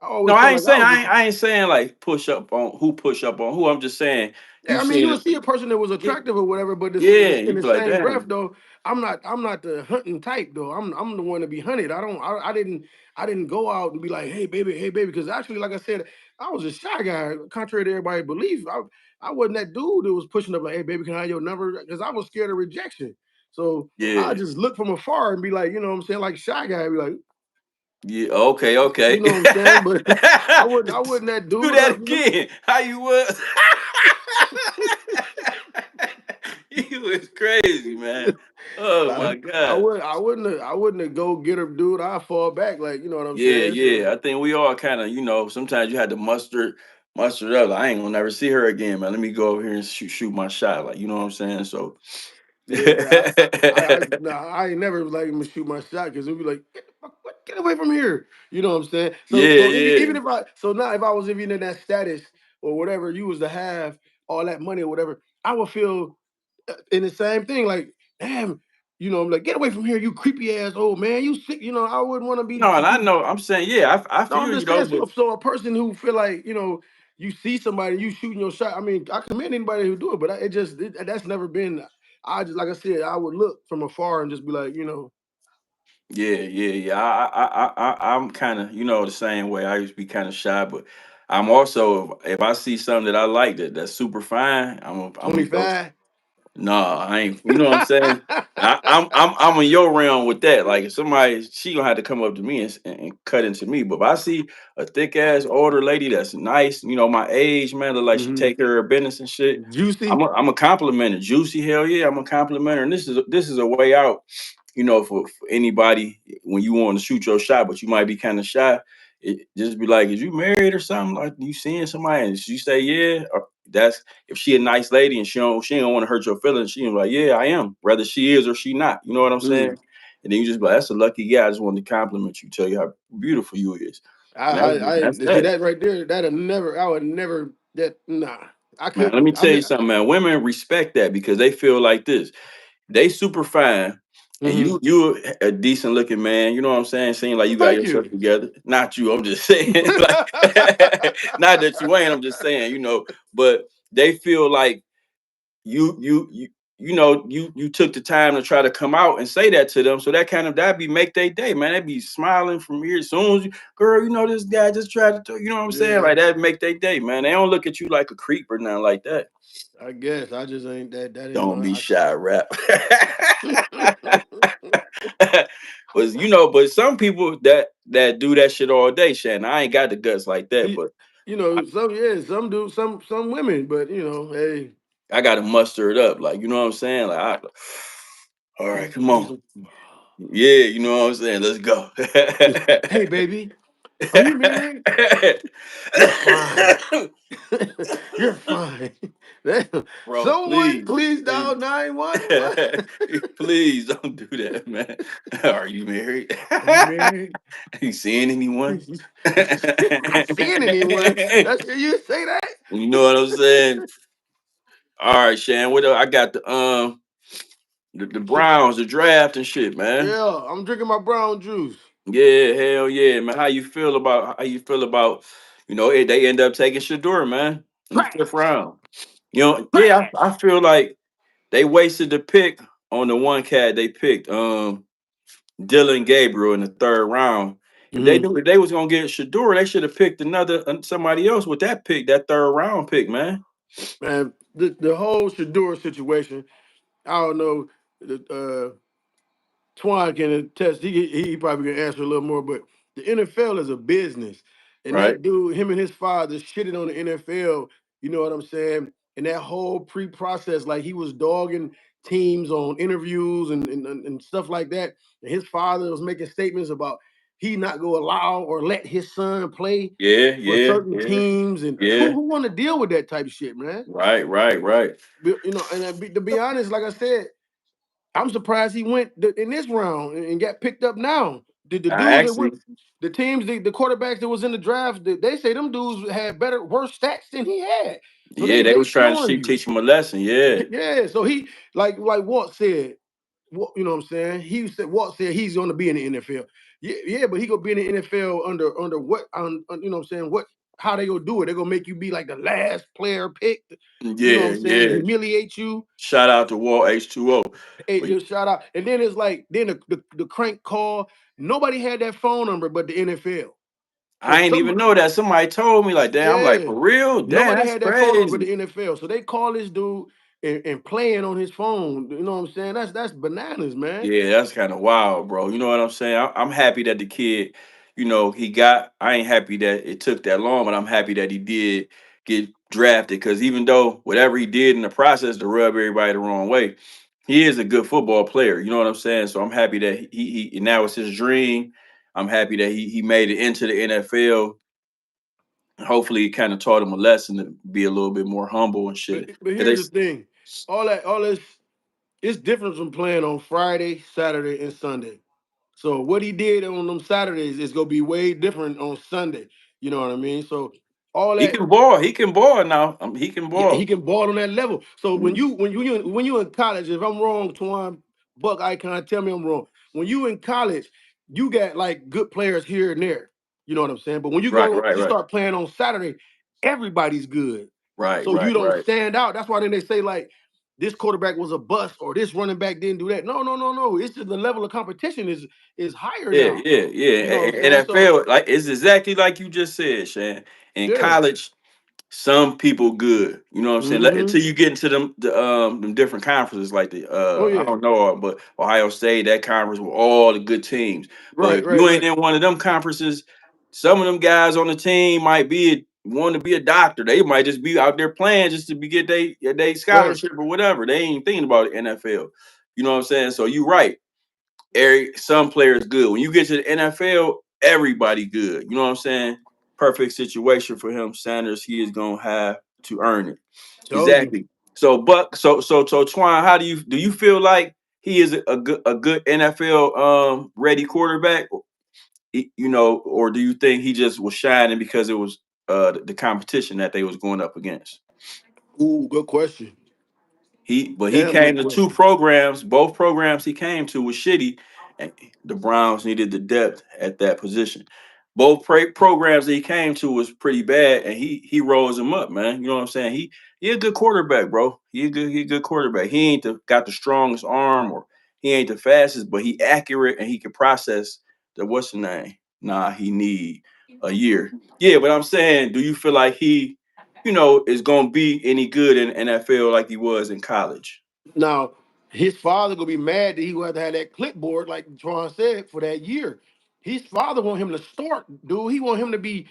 I No, always felt like I was the I ain't saying like push up on who. I'm just saying Yeah, you I mean, you seen would it. see a person that was Yeah, attractive or whatever, but yeah, in you the be like, same breath, damn. though, I'm not the hunting type, though. I'm the one to be hunted. I didn't go out and be like, hey, baby, because actually, like I said, I was a shy guy, contrary to everybody's belief. I wasn't that dude that was pushing up like, hey, baby, can I have your number? Because I was scared of rejection. So I Yeah, just look from afar and be like, you know what I'm saying, like shy guy, be like, yeah. Okay, okay. you know what I'm saying, but I wasn't that Do dude. that again. How you was? You was crazy, man. Oh my god. I wouldn't have go get her, dude. I fall back, like you know what I'm Yeah, saying. So yeah. I think we all kind of, sometimes you had to muster it up. Like, I ain't gonna never see her again, man. Let me go over here and shoot my shot. Like, you know what I'm saying? So yeah, yeah, nah, I ain't never like him to shoot my shot because it'd be like, get away from here. You know what I'm saying? So even yeah. if now if I was even in that status or whatever you was to have all that money or whatever, I would feel in the same thing. Like, damn, I'm like, get away from here, you creepy ass old man. You sick. I wouldn't want to be No, and I you. know I'm saying, yeah, I No, I'm feel you just though, saying. but So a person who feel like you see somebody, you shooting your shot. I mean, I commend anybody who do it, but that's never been. I just like I said, I would look from afar and just be like, yeah. I'm kind of, the same way. I used to be kind of shy, but I'm also, if I see something that I like that's super fine, I'm gonna go. 25. Nah, I ain't. You know what I'm saying? I'm in your realm with that. Like if somebody, she gonna have to come up to me and cut into me. But if I see a thick ass older lady that's nice, my age, man, look like she Hmm. take care of her business and shit. Juicy. I'm a compliment her. Juicy, hell yeah, I'm a compliment her. And this is a way out, for anybody when you want to shoot your shot, but you might be kind of shy. Just be like, is you married or something? Like you seeing somebody and she say yeah, that's if she a nice lady and she ain't want to hurt your feelings, she ain't like, yeah, I am, whether she is or she not. You know what I'm saying? Mm. And then you just be like, that's a lucky guy. I just wanted to compliment you, tell you how beautiful you is. And that's See that. that right there. I would never. That nah. I Man, let me couldn't. I tell you mean, something, man. Women respect that because they feel like this. They super fine. And mhm. you a decent looking man, you know what I'm saying? Seem like Well, you got thank yourself you. together. Not you, I'm just saying. Like not that you ain't, I'm just saying, but they feel like you you took the time to try to come out and say that to them. So that'd be make their day, man. They'd be smiling from here as soon as you, girl, this guy just tried to you know what I'm saying? Yeah, Like that'd make their day, man. They don't look at you like a creep or nothing like that. I guess I just ain't that. That ain't Don't my. be shy, rap. I, Was but some people that do that shit all day, Shannon. I ain't got the guts like that, but some do, some women, but hey, I gotta muster it up. Like, you know what I'm saying? Like, all right, come do on. some. Yeah, you know what I'm saying? Let's go. Hey, baby, are you married? You're fine. You're fine. Bro, Someone please. please dial 911. Please don't do that, man. Are you married? Are you married? Are you seeing anyone? Not seeing anyone. That's you say that. You know what I'm saying? All right, Shan. What else? I got the Browns, the draft and shit, man. Yeah, I'm drinking my brown juice. Yeah, hell yeah, man. How you feel about they end up taking Shedeur, man, in the fifth Trash. round. Yeah, Trash. I feel like they wasted the pick on the one cat they picked, Dylan Gabriel in the third round. If they hmm knew if they was gonna get Shedeur, they should have picked another somebody else with that pick, that third round pick, man. Man, the whole Shedeur situation. I don't know. The Twan can attest. He probably can answer a little more, but the NFL is a business, and Right? that dude, him and his father, shitted on the NFL. You know what I'm saying? And that whole pre-process, like he was dogging teams on interviews and stuff like that. And his father was making statements about he not going to allow or let his son play Yeah, for yeah, certain yeah, teams. And who yeah. who want to deal with that type of shit, man? Right, right, right. To be honest, like I said, I'm surprised he went in this round and got picked up now. The I dudes that went, actually, the teams, the quarterbacks that was in the draft, they say them dudes had worse stats than he had. So yeah, they they was trying to showing you. teach him a lesson. Yeah, Yeah. So he like Walt said, you know what I'm saying? Walt said he's going to be in the NFL. Yeah, but he gonna be in the NFL under what you know what I'm saying? How they gonna do it? They're gonna make you be like the last player picked, you know what yeah, I'm saying? yeah. Humiliate you. Shout out to Wall H2O. Hey, But just shout out. And then it's like, then the crank call. Nobody had that phone number but the NFL. So I ain't even know that. Somebody told me like that. I'm like, yeah, for real? Damn, nobody that's had that phone number but crazy. the NFL. So they call this dude and playing on his phone. You know what I'm saying? That's bananas, man. Yeah, that's kind of wild, bro. You know what I'm saying? I'm happy that the kid, I ain't happy that it took that long, but I'm happy that he did get drafted because even though whatever he did in the process to rub everybody the wrong way, he is a good football player. You know what I'm saying? So I'm happy that he now it's his dream. I'm happy that he made it into the NFL. Hopefully, it kind of taught him a lesson to be a little bit more humble and But shit. but 'Cause here's the thing, all this, it's different from playing on Friday, Saturday, and Sunday. So what he did on them Saturdays is gonna be way different on Sunday. You know what I mean? So all he that. can ball. He can ball now. He can Yeah, he ball. can ball on that level. So Mhm. when you in college, if I'm wrong, Twan Buck Icon, tell me I'm wrong. When you in college, you got like good players here and there. You know what I'm saying? But when Right, right, you right, start playing on Saturday, everybody's good. right, So you right, don't right. stand out. That's why then they say like this quarterback was a bust or this running back didn't do that. No, no, no, no. It's just the level of competition is higher Yeah, now. yeah, yeah. You know what I'm saying? So NFL, like it's exactly like you just said, Shan. In yeah. college, some people good. You know what I'm saying? hmm Until you get into them different conferences, like Oh I yeah. don't know, but Ohio State, that conference with all the good teams. But Right, if right, you ain't right. in one of them conferences, some of them guys on the team might want to be a doctor. They might just be out there playing just to get they Right. scholarship or whatever. They ain't thinking about the NFL. You know what I'm saying? So you right. Some players good. When you get to the NFL, everybody good. You know what I'm saying? Perfect situation for him. Sanders, he is gonna have to earn it. Told you. Exactly. So, Buck, so Twan, how do you feel like he is a good NFL ready quarterback? Or do you think he just was shining because it was the competition that they was going up against? Ooh, good question. But he Damn came good to two question. programs. Both programs he came to was shitty, and the Browns needed the depth at that position. both programs that he came to was pretty bad, and he rose him up, man. You know what I'm saying? He a good quarterback, bro. He a good quarterback. He ain't got the strongest arm, or he ain't the fastest, but he accurate and he can process the what's the name. Nah, he need a year. Yeah, but I'm saying, do you feel like he, is gonna be any good in NFL like he was in college? Now, his father gonna be mad that he gonna have to have that clipboard, like Tron said, for that year. His father want him to start, dude. He want him to be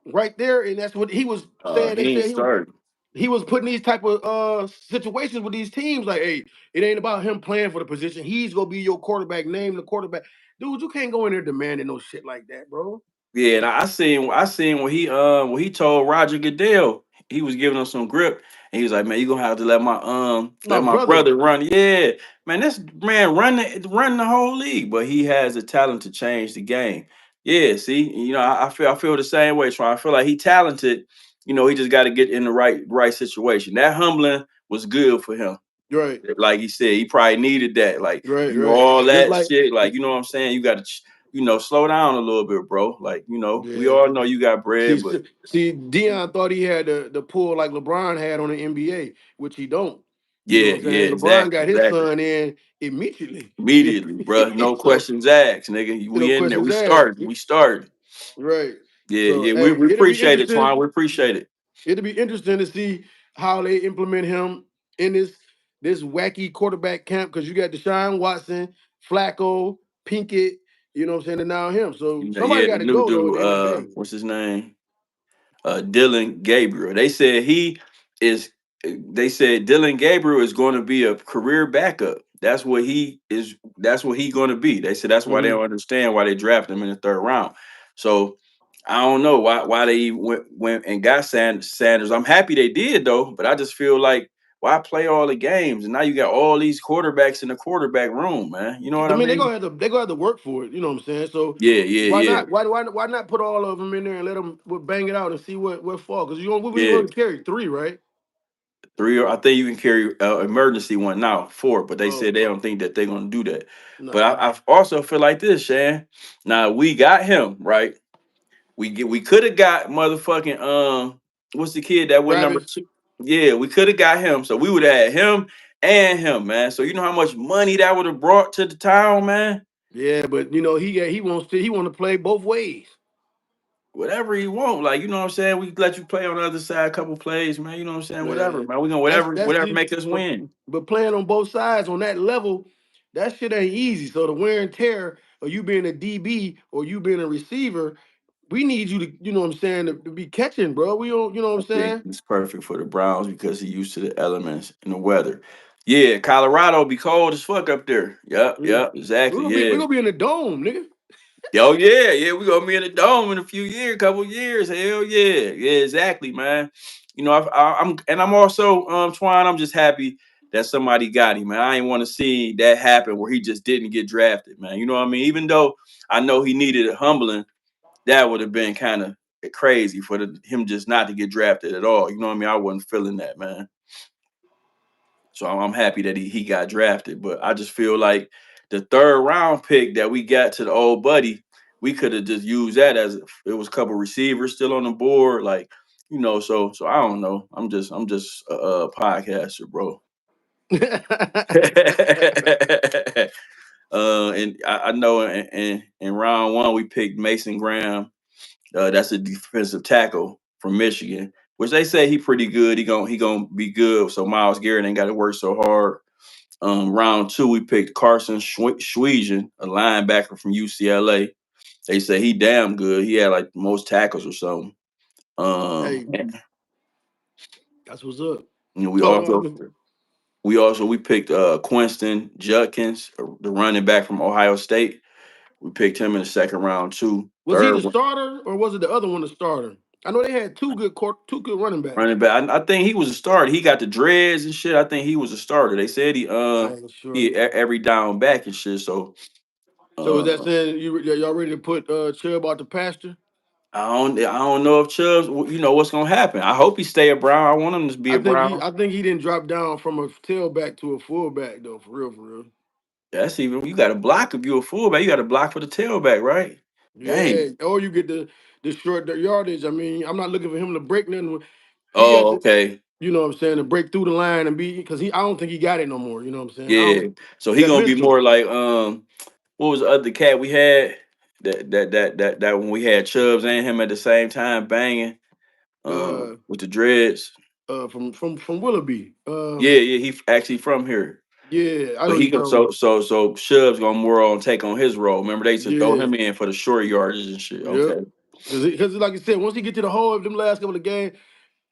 right there, and that's what he was saying. They He ain't said starting. he was putting these type of situations with these teams. Like, hey, it ain't about him playing for the position. He's gonna be your quarterback. Name the quarterback, dude. You can't go in there demanding no shit like that, bro. Yeah, and I seen when he told Roger Goodell he was giving him some grip, and he was like, "Man, you gonna have to My let my brother, brother run." Yeah, man, this man run the whole league, but he has the talent to change the game. Yeah, see, I feel the same way. So I feel like he talented. He just got to get in the right situation. That humbling was good for him. right, Like he said, he probably needed that. Like right, right. all Just that like, shit. Like, you know what I'm saying? You got to, slow down a little bit, bro. Like, we yeah. all know you got bread, but See, Dion thought he had the pull like LeBron had on the NBA, which he don't. You know yeah, what I'm yeah, saying? LeBron exactly, got his exactly. son in immediately. Immediately, bro. No So, questions asked, nigga. no We in there. questions We asked. started. We started. Right. Yeah, So, yeah. We, hey, we appreciate it, Twan. We appreciate it. it'll be interesting to see how they implement him in this wacky quarterback camp because you got Deshaun Watson, Flacco, Pinkett, you know what I'm saying, and now him. So somebody Yeah, got the to new go though at dude, the end of the day. what's his name? Dylan Gabriel. Is they said Dylan Gabriel is going to be a career backup. That's what he is. That's what he's going to be. They said that's why they Hmm. don't understand why they drafted him in the third round. So I don't know why they even went and got Sanders. I'm happy they did though, but I just feel like why play all the games and now you got all these quarterbacks in the quarterback room, man. You know what I I mean, mean? they gonna have to work for it. You know what I'm saying? So Yeah, yeah, why yeah, not? Why not put all of them in there and let them bang it out and see what fall? Because we yeah. only carry three, right? Three, or I think you can carry emergency one now, four, but they Oh, said they don't think that they're gonna do that. But no, I also feel like this, Shan. Now we got him right. We could have got motherfucking what's the kid that went number Travis. two? Yeah, we could have got him. So we would have had him and him, man. So you know how much money that would have brought to the town, man. Yeah, but he want to play both ways. Whatever he want, like you know what I'm saying. We let you play on the other side, a couple plays, man. You know what I'm saying. Whatever, Man, man. We gonna that's whatever you. make us win. But playing on both sides on that level, that shit ain't easy. So the wear and tear of you being a DB or you being a receiver, we need you to, you know what I'm saying, to be catching, bro. We don't, you know what I I'm think saying? it's perfect for the Browns because he's used to the elements and the weather. Yeah, Colorado be cold as fuck up there. Yep, Mm. yep, exactly. We're Yeah. gonna be in the dome, nigga. Oh yeah, yeah. We gonna be in the dome in a few years, couple years. Hell yeah, yeah, exactly, man. I'm also Twine. I'm just happy that somebody got him, man. I ain't want to see that happen where he just didn't get drafted, man. You know what I mean? Even though I know he needed a humbling, that would have been kind of crazy for him just not to get drafted at all. You know what I mean? I wasn't feeling that, man. So I'm happy that he got drafted. But I just feel like the third round pick that we got to the old buddy, we could have just used that as it was a couple receivers still on the board, like So I don't know. I'm just a podcaster, bro. And I know in round one we picked Mason Graham. That's a defensive tackle from Michigan, which they say he pretty good. He gonna be good. So Miles Garrett ain't got to work so hard. Round two, we picked Carson Schweizan, a linebacker from UCLA. They say he damn good. He had like most tackles or something. Hey, And that's what's up. we Oh, no, also we picked Quinston Judkins, the running back from Ohio State. We picked him in the second round too. was he Third the starter or was it the other one the starter? I know they had two good running backs. running back. I think he was a starter. He got the dreads and shit. I think he was a starter. They said I ain't sure. he every down back and shit. So So is that uh saying y'all ready to put Chubb out the pasture? I don't know if Chubbs, what's gonna happen. I hope he stay a Brown. I want him to be a Brown. I think he didn't drop down from a tailback to a fullback though, for real, for real. That's even you got to block if you a fullback. You got to block for the tailback, right? Dang. Yeah, or you get the short yardage. I mean, I'm not looking for him to break nothing. He got Oh, to, okay. you know what I'm saying, to break through the line and be because I don't think he got it no more. You know what I'm saying? I Yeah. don't. So he That gonna be mental. more like what was the other cat we had that when we had Chubbs and him at the same time banging Uh, with the dreads. from Willoughby. Yeah, yeah, actually from here. Yeah, I know But what he you're go talking about. so Chubbs gonna more on take on his role. Remember they used to throw Yeah, him in for the short yardage and shit. yep. Okay. Because like I said, once he get to the hole of them last couple of games,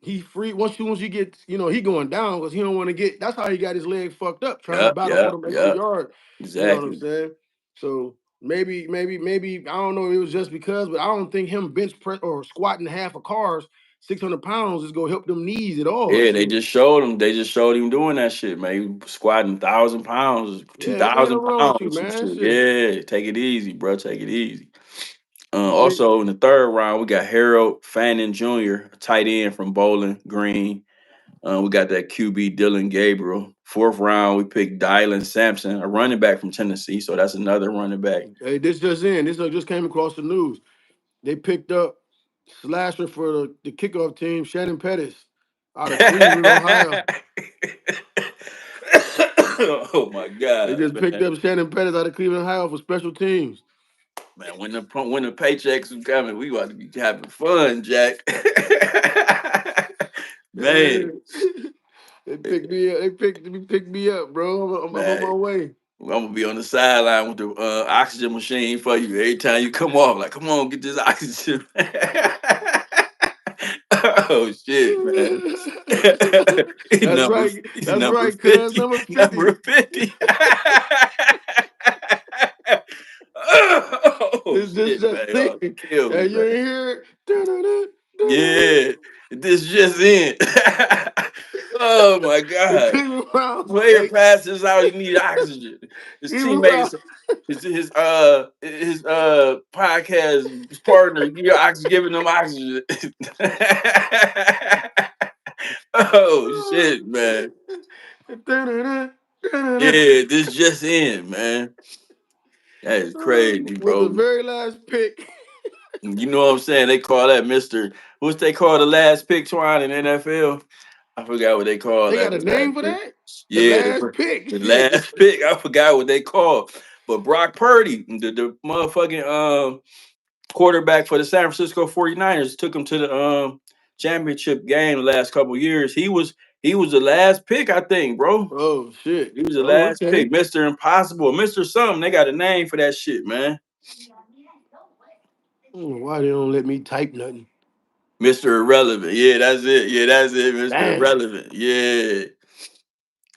he free. Once you get, he going down because he don't want to get. That's how he got his leg fucked up trying to Yep, battle for yep, them extra yep. yards. You know what I'm Exactly. saying? So maybe I don't know. It was just because, but I don't think him bench press or squatting half a car's 600 pounds is gonna help them knees at all. Yeah, Shit. they just showed him doing that shit, man. He squatting 1,000 pounds, two Yeah, what the hell thousand wrong with pounds, you, or some man? shit. Shit. Yeah, take it easy, bro. Take it easy. They, Also in the third round, we got Harold Fannin Jr., a tight end from Bowling Green. We got that QB Dylan Gabriel. Fourth round, we picked Dylan Sampson, a running back from Tennessee. So that's another running back. hey, this just in. This just came across the news. They picked up slasher for the kickoff team, Shannon Pettis, out of Cleveland, Ohio. Oh my They God, just picked man. up Shannon Pettis out of Cleveland, Ohio for special teams. Man, when the paychecks are coming, we about to be having fun, Jack. Man, Yeah. They picked me up. They picked me up, bro. I'm on my man. way. I'm gonna be on the sideline with the oxygen machine for you every time you come off. Like, come on, get this oxygen. Oh shit, man. That's number right. That's number right, cuz 50. number 50. Number 50. Oh This shit, just man. Y'all thinking. kill me, Hey, you man. ain't hear it? Da-da-da, da-da-da. Yeah. This just in. Oh my The God. Cleveland Browns. Player Hey, passes out, he need oxygen. His Cleveland teammates, Browns. his podcast partner, giving them oxygen. Oh shit, man. Da-da-da, da-da-da. Yeah, this just in, man. That is crazy, With the bro. very last pick. You know what I'm saying? They call that Mr. What's they call the last pick twine in NFL? I forgot what they call They that got a name last for pick. that? The Yeah, last pick. the Shit. last pick. I forgot what they called. But Brock Purdy, the motherfucking quarterback for the San Francisco 49ers, took him to the championship game the last couple years. He was the last pick, I think, bro. Oh shit. He was the Oh, last okay. pick. Mr. Impossible. Mr. Something. They got a name for that shit, man. Why they don't let me type nothing? Mr. Irrelevant. Yeah, that's it. Yeah, that's it, Mr. Damn. Irrelevant. Yeah.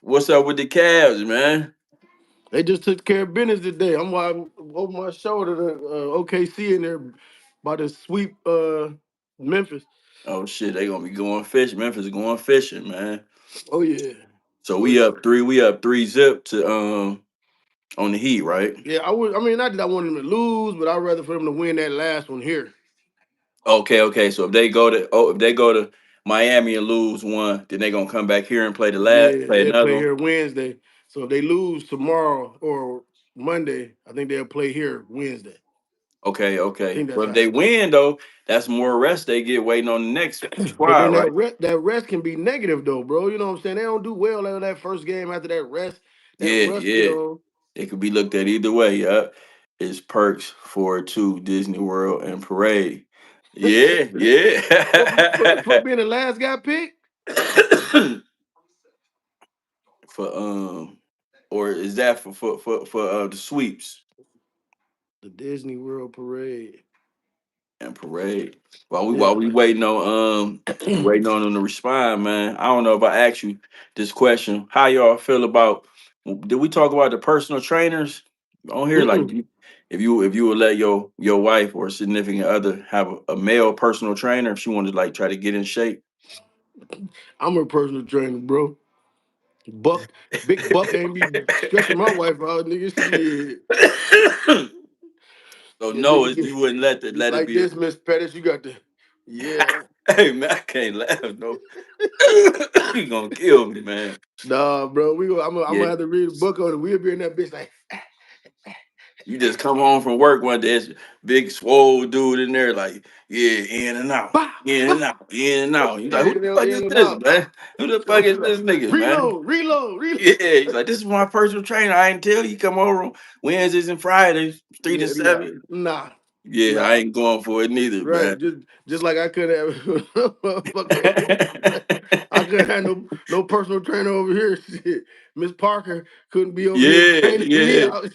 What's up with the Cavs, man? They just took care of business today. I'm over my shoulder to OKC in there about to sweep Memphis. Oh shit, they gonna be going fishing. Memphis going fishing, man. Oh yeah. So Oh yeah. we up three zip to on the Heat, right? Yeah, I mean, not that I want them to lose, but I'd rather for them to win that last one here. Okay, okay. So if they go to Miami and lose one, then they gonna come back here and Yeah, play they'll another play one. here Wednesday. So if they lose tomorrow or Monday, I think they'll play here Wednesday. Okay, I okay. think that's But if how. they win though, that's more rest they get waiting on the next But squad, then right? that rest can be negative though, bro. You know what I'm saying? They don't do well out of that first game after that rest. That Yeah, rust get yeah. on. It could be looked at either way. Yeah, it's perks for two Disney World and Parade. Yeah, For yeah. being the last guy picked, For or is that for the sweeps the Disney World Parade. and Parade? While we Yeah. waiting on them to respond, man. I don't know if I asked you this question. How y'all feel about? Did we talk about the personal trainers on here? Like, Mm-mm. if you would let your wife or significant other have a male personal trainer if she wanted to like try to get in shape. I'm a personal trainer, bro. Buck, big Buck ain't be stretching my wife out, nigga. Shit. So Yeah, no, nigga, you wouldn't let it like be. this, Miss Pettis. You got to, yeah. Hey man, I can't laugh. No, you gonna kill me, man. Nah, bro. I'm gonna Yeah, have to read a book on it. We'll be in that bitch like, You just come home from work one day, it's a big swole dude in there, like, yeah, in and out, Bah, in bah. and out, in and out. You like, who Yeah, the they'll fuck is in and this, out. man? Who the fuck is this nigga, man? Reload, reload, reload. Yeah, he's like, this is my personal trainer. I ain't tell you come over on Wednesdays and Fridays, three to Yeah, nah, seven. nah, Yeah, I nah. ain't going for it neither, Right, man. just like I couldn't have I couldn't have no personal trainer over here. Shit, Miss Parker couldn't be over here Yeah, training me yeah. out.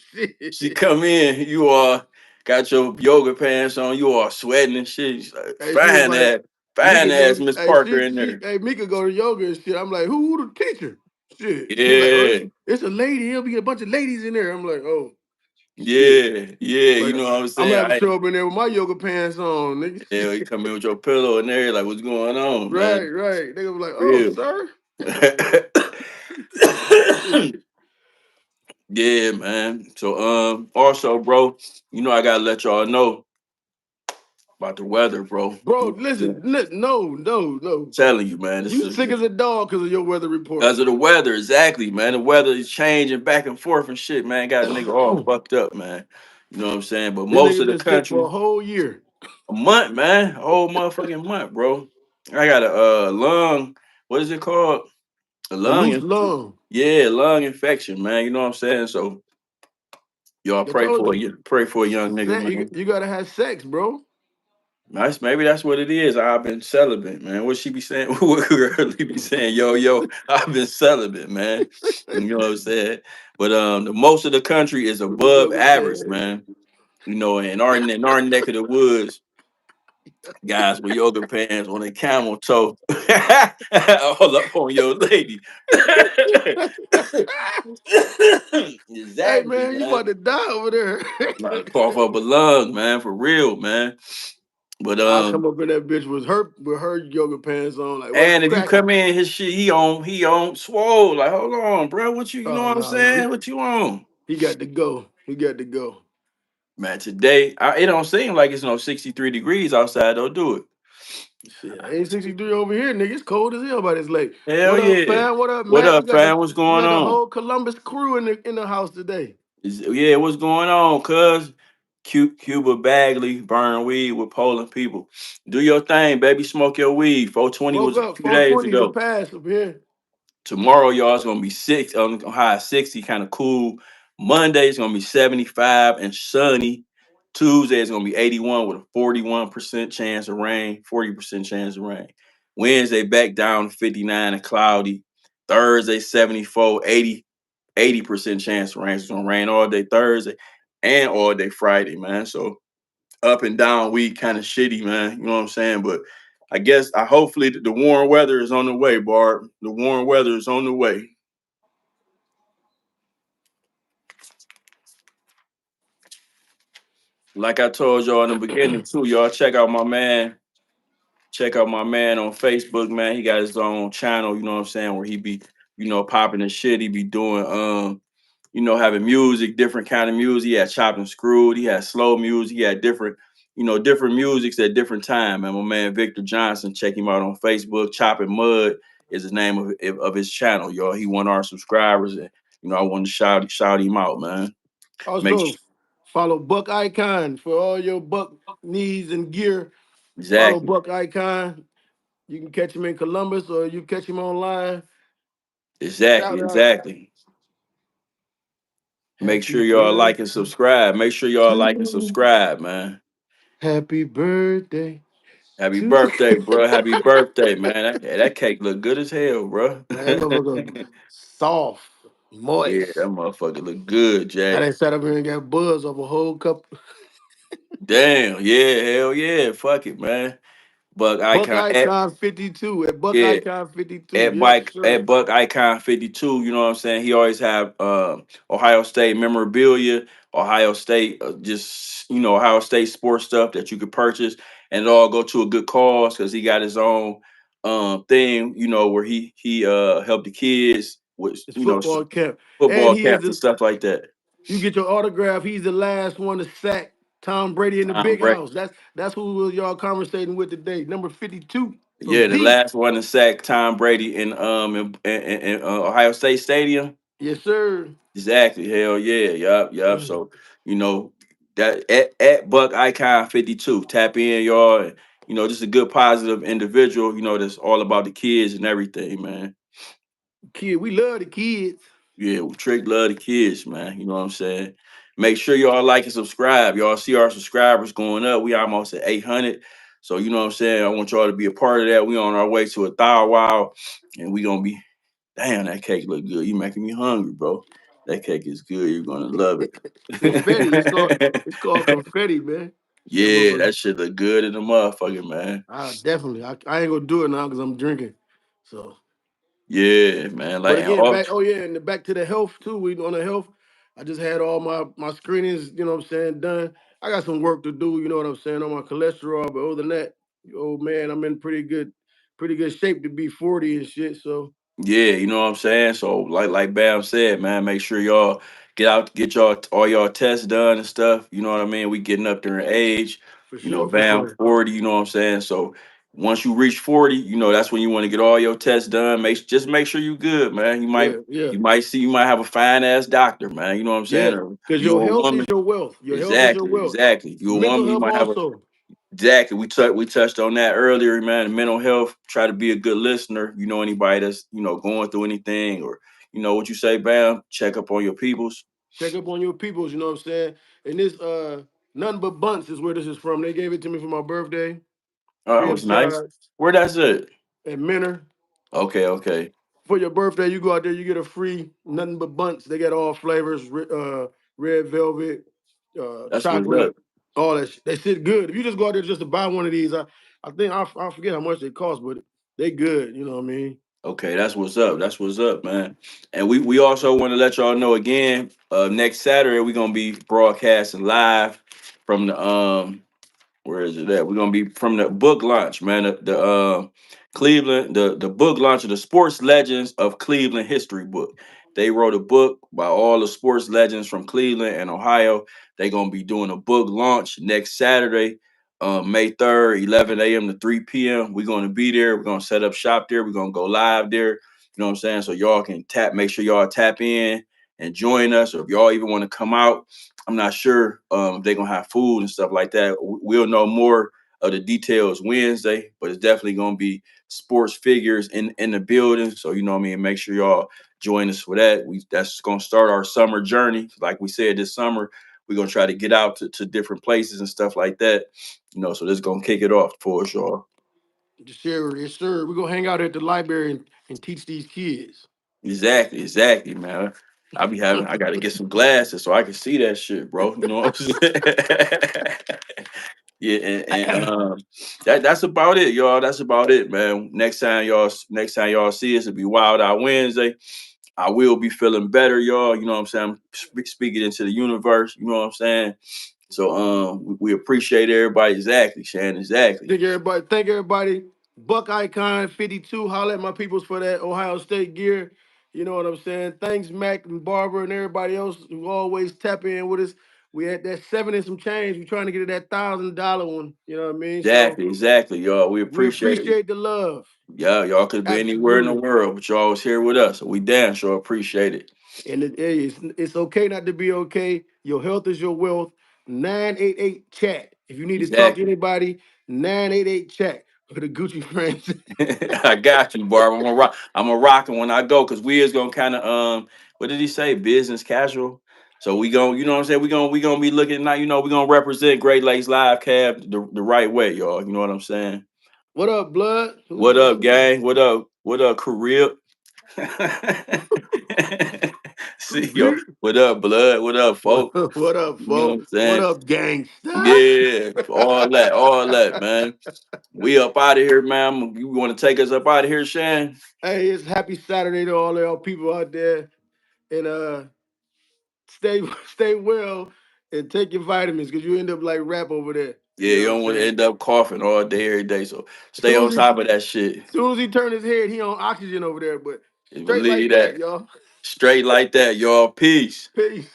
She Shit. come in, you are got your yoga pants on, you are sweating and shit. She's like, Hey, she was like, fine Mika ass go. Miss Hey, Parker in there. hey, Mika go to yoga and shit. I'm like, who the teacher? Shit. She's like, oh, Yeah, it's a lady. There'll be a bunch of ladies in there. I'm like, oh, shit. yeah. You Like, know what I'm I'm gonna saying? have to show up in there with my yoga pants on, Yeah, you nigga. come in with your pillow in there, like, what's going on, Right, man? right. They was like, oh, Real. sir. Yeah, man. So also, bro, I gotta let y'all know about the weather, bro. Bro, listen, no. Telling you, man, this You is sick as a dog because of your weather report. because of the weather, exactly, man. The weather is changing back and forth and shit, man. Got a nigga all This fucked up, man. You know what I'm saying? But most nigga of the been sick for a country, whole year. a month, man, a whole motherfucking month, bro. I got a lung, what is it called? A A lung, loose lung. yeah, lung infection, man. You know what I'm saying? So y'all I told you. pray for a young nigga, You, man. you gotta have sex, bro. Maybe that's what it is. I've been celibate, man. What she be saying? What girl be saying? Yo, I've been celibate, man. You know what I'm saying? But the most of the country is With my above yoga average, pants. man. In our neck of the woods, guys with yoga pants on a camel toe, all up on your lady. Hey Exactly, man, you man. about to die over there. About to cough up a lung, man, for real, man. But I come up in that bitch with her yoga pants on, like what's and if you cracking? come in, his shit, he on swole. Like, hold on, bro. What you know Oh what I'm no, saying? What you on? he got to go. He got to go. Man, today, it don't seem like it's no 63 degrees outside, though, do it? Shit, ain't 63 over here, nigga. It's cold as hell by this lake. Hell What up, yeah. fam? What up, What Matt? up, fam? What's You going got the on? whole Columbus crew in the house today. Yeah, what's going on, cuz? Cuba Bagley, burn weed with Poland people. Do your thing, baby. Smoke your weed. 420 Smoke was a up, few days 420 is a ago. pass up here. Tomorrow, y'all, it's gonna be high 60, kind of cool. Monday it's gonna be 75 and sunny. Tuesday it's gonna be 81 with a 41% chance of rain, 40% chance of rain. Wednesday back down to 59 and cloudy. Thursday 74, 80% chance of rain. It's gonna rain all day Thursday and all day Friday, man. So up and down week, kind of shitty, man. You know what I'm saying? But I guess I hopefully the warm weather is on the way, Barb. The warm weather is on the way. Like I told y'all in the beginning too, y'all check out my man on Facebook, man. He got his own channel, you know what I'm saying, where he be, popping and shit. He be doing having music, different kind of music. He had chopped and screwed, he had slow music, he had different musics at different time. And my man Victor Johnson, check him out on Facebook. Chopping Mud is the name of his channel, y'all. He won our subscribers, and I wanted to shout him out, man. Make Also, sure follow Buck Icon for all your Buck needs and gear. Follow exactly. Buck Icon. You can catch him in Columbus or you catch him online. Exactly, Shout out. exactly. Make Happy sure y'all like and birthday subscribe. Make sure y'all to like and you. subscribe, man. Happy birthday Happy to birthday, bro. Happy birthday, man. That cake look good as hell, bro. man, that motherfucker soft, Yeah, that moist. motherfucker look good, I Jack. done sat up here and got buzz off a whole cup. Damn, yeah, hell yeah. Fuck it, man. Buck Buck Icon Icon 52 at Buck yeah, Icon 52. Yes, sir. at Buck Icon 52, you know what I'm saying? He always have Ohio State memorabilia, Ohio State just Ohio State sports stuff that you could purchase, and it all go to a good cause because he got his own thing, where he helped the kids with It's football camp. And football he is camps and the stuff like that. you get your autograph. He's the last one to sack Tom Brady in the Tom big Brady. house. That's who y'all conversating with today. Number 52 from Yeah, the B. last one to sack Tom Brady in Ohio State Stadium. Yes, sir. Exactly. Hell yeah. Yup. Yup. So, you know, that at Buck Icon 52. Tap in, y'all. And, just a good positive individual, that's all about the kids and everything, man. Kid, we love the kids. Yeah, we Trick love the kids, man. You know what I'm saying? Make sure y'all like and subscribe. Y'all see our subscribers going up. We almost at 800. So, you know what I'm saying? I want y'all to be a part of that. We on our way to a thou wow. And we gonna be, damn, that cake look good. You making me hungry, bro. That cake is good. You're gonna love Confetti. it. It's called confetti, man. That Yeah, motherfucker. that shit look good in the motherfucker, man. Definitely. I ain't gonna do it now because I'm drinking. So, Yeah, man. but Like, again, back. Oh yeah, and back to the health too. We on the health. I just had all my screenings. You know what I'm saying, done. I got some work to do. You know what I'm saying, on my cholesterol. But other than that, oh man, I'm in pretty good shape to be 40 and shit. So yeah, you know what I'm saying? So like Bam said, man, make sure y'all get y'all all y'all tests done and stuff. You know what I mean? We getting up there in age. for You know, sure, for Bam sure. 40, you know what I'm saying? So once you reach 40, that's when you want to get all your tests done. Make sure you good, man. You might Yeah, yeah. you might have a fine ass doctor, man. You know what I'm saying? Yeah, Or because you your a health is woman. your wealth. Your health is your Exactly, wealth. exactly. If you a Mental woman, you health might have a also. exactly. We touched on that earlier, man. Mental health. Try to be a good listener. You know anybody that's going through anything, or what you say, Bam. Check up on your peoples. Check up on your peoples, you know what I'm saying? And this nothing but bunts is where this is from. They gave it to me for my birthday, Oh, that free of was nice. charge Where that's it? at Menor. Okay, okay. For your birthday, you go out there, you get a free nothing but bunts. They got all flavors, red velvet, That's what's chocolate, up. all that. That shit good. If you just go out there just to buy one of these, I think I forget how much they cost, but they good. You know what I mean? Okay, that's what's up. That's what's up, man. And we also want to let y'all know again. Next Saturday we're gonna be broadcasting live from the where is it at? We're gonna be from the book launch, man. The Cleveland, the book launch of the Sports Legends of Cleveland History book. They wrote a book by all the sports legends from Cleveland and Ohio. They're gonna be doing a book launch next Saturday, May 3rd, 11 a.m. to 3 p.m. We're gonna be there. We're gonna set up shop there. We're gonna go live there. You know what I'm saying? So y'all can make sure y'all tap in and join us, or if y'all even want to come out. I'm not sure if they're gonna have food and stuff like that. We'll know more of the details Wednesday, but it's definitely gonna be sports figures in the building. So you know what I mean. Make sure y'all join us for that. That's gonna start our summer journey. Like we said, this summer we're gonna try to get out to different places and stuff like that. So this is gonna kick it off for us, y'all. Sure, yes, sir. We're gonna hang out at the library and teach these kids. Exactly, exactly, man. I gotta get some glasses so I can see that shit, bro. You know what I'm saying? Yeah, and that's about it, y'all. That's about it, man. Next time y'all see us, it'll be Wild Out Wednesday. I will be feeling better, y'all. You know what I'm saying? I'm speaking into the universe. You know what I'm saying? So we appreciate everybody. Exactly, Shannon. Exactly. Thank everybody. Buck Icon 52. Holla at my peoples for that Ohio State gear. You know what I'm saying? Thanks, Mac and Barbara and everybody else who always tap in with us. We at that seven and some change. We trying to get to that $1,000 one. You know what I mean? So Exactly, exactly, y'all. We we appreciate it. appreciate the love. Yeah, y'all could be anywhere in the Absolutely. world, but y'all was here with us. So we damn sure appreciate it. And it's okay not to be okay. Your health is your wealth. 988 chat. If you need to talk to Exactly. anybody, 988 chat. For the Gucci friends. I got you, Barb. I'm gonna rock. I'm gonna rock it when I go because we is gonna kind of what did he say? Business casual. So we going you know what I'm saying? We gonna be looking now. We gonna represent Great Lakes Live Cab the right way, y'all. You know what I'm saying? What up, blood? What up, gang? What up? What up, career? See yo. What up, blood? What up, folk? What up, You know what folks? I'm What saying? up, gangsta? Yeah, all that, man. We up out of here, man. You want to take us up out of here, Shan? Hey, it's happy Saturday to all y'all people out there. And stay stay well and take your vitamins because you end up like rap over there. Yeah, You know you what I'm don't want to saying? end up coughing all day, every day. So stay Soon on as he top of that shit. soon as he turn his head, he on oxygen over there. But And straight like believe that, that. y'all. Straight like that, y'all. Peace. Peace.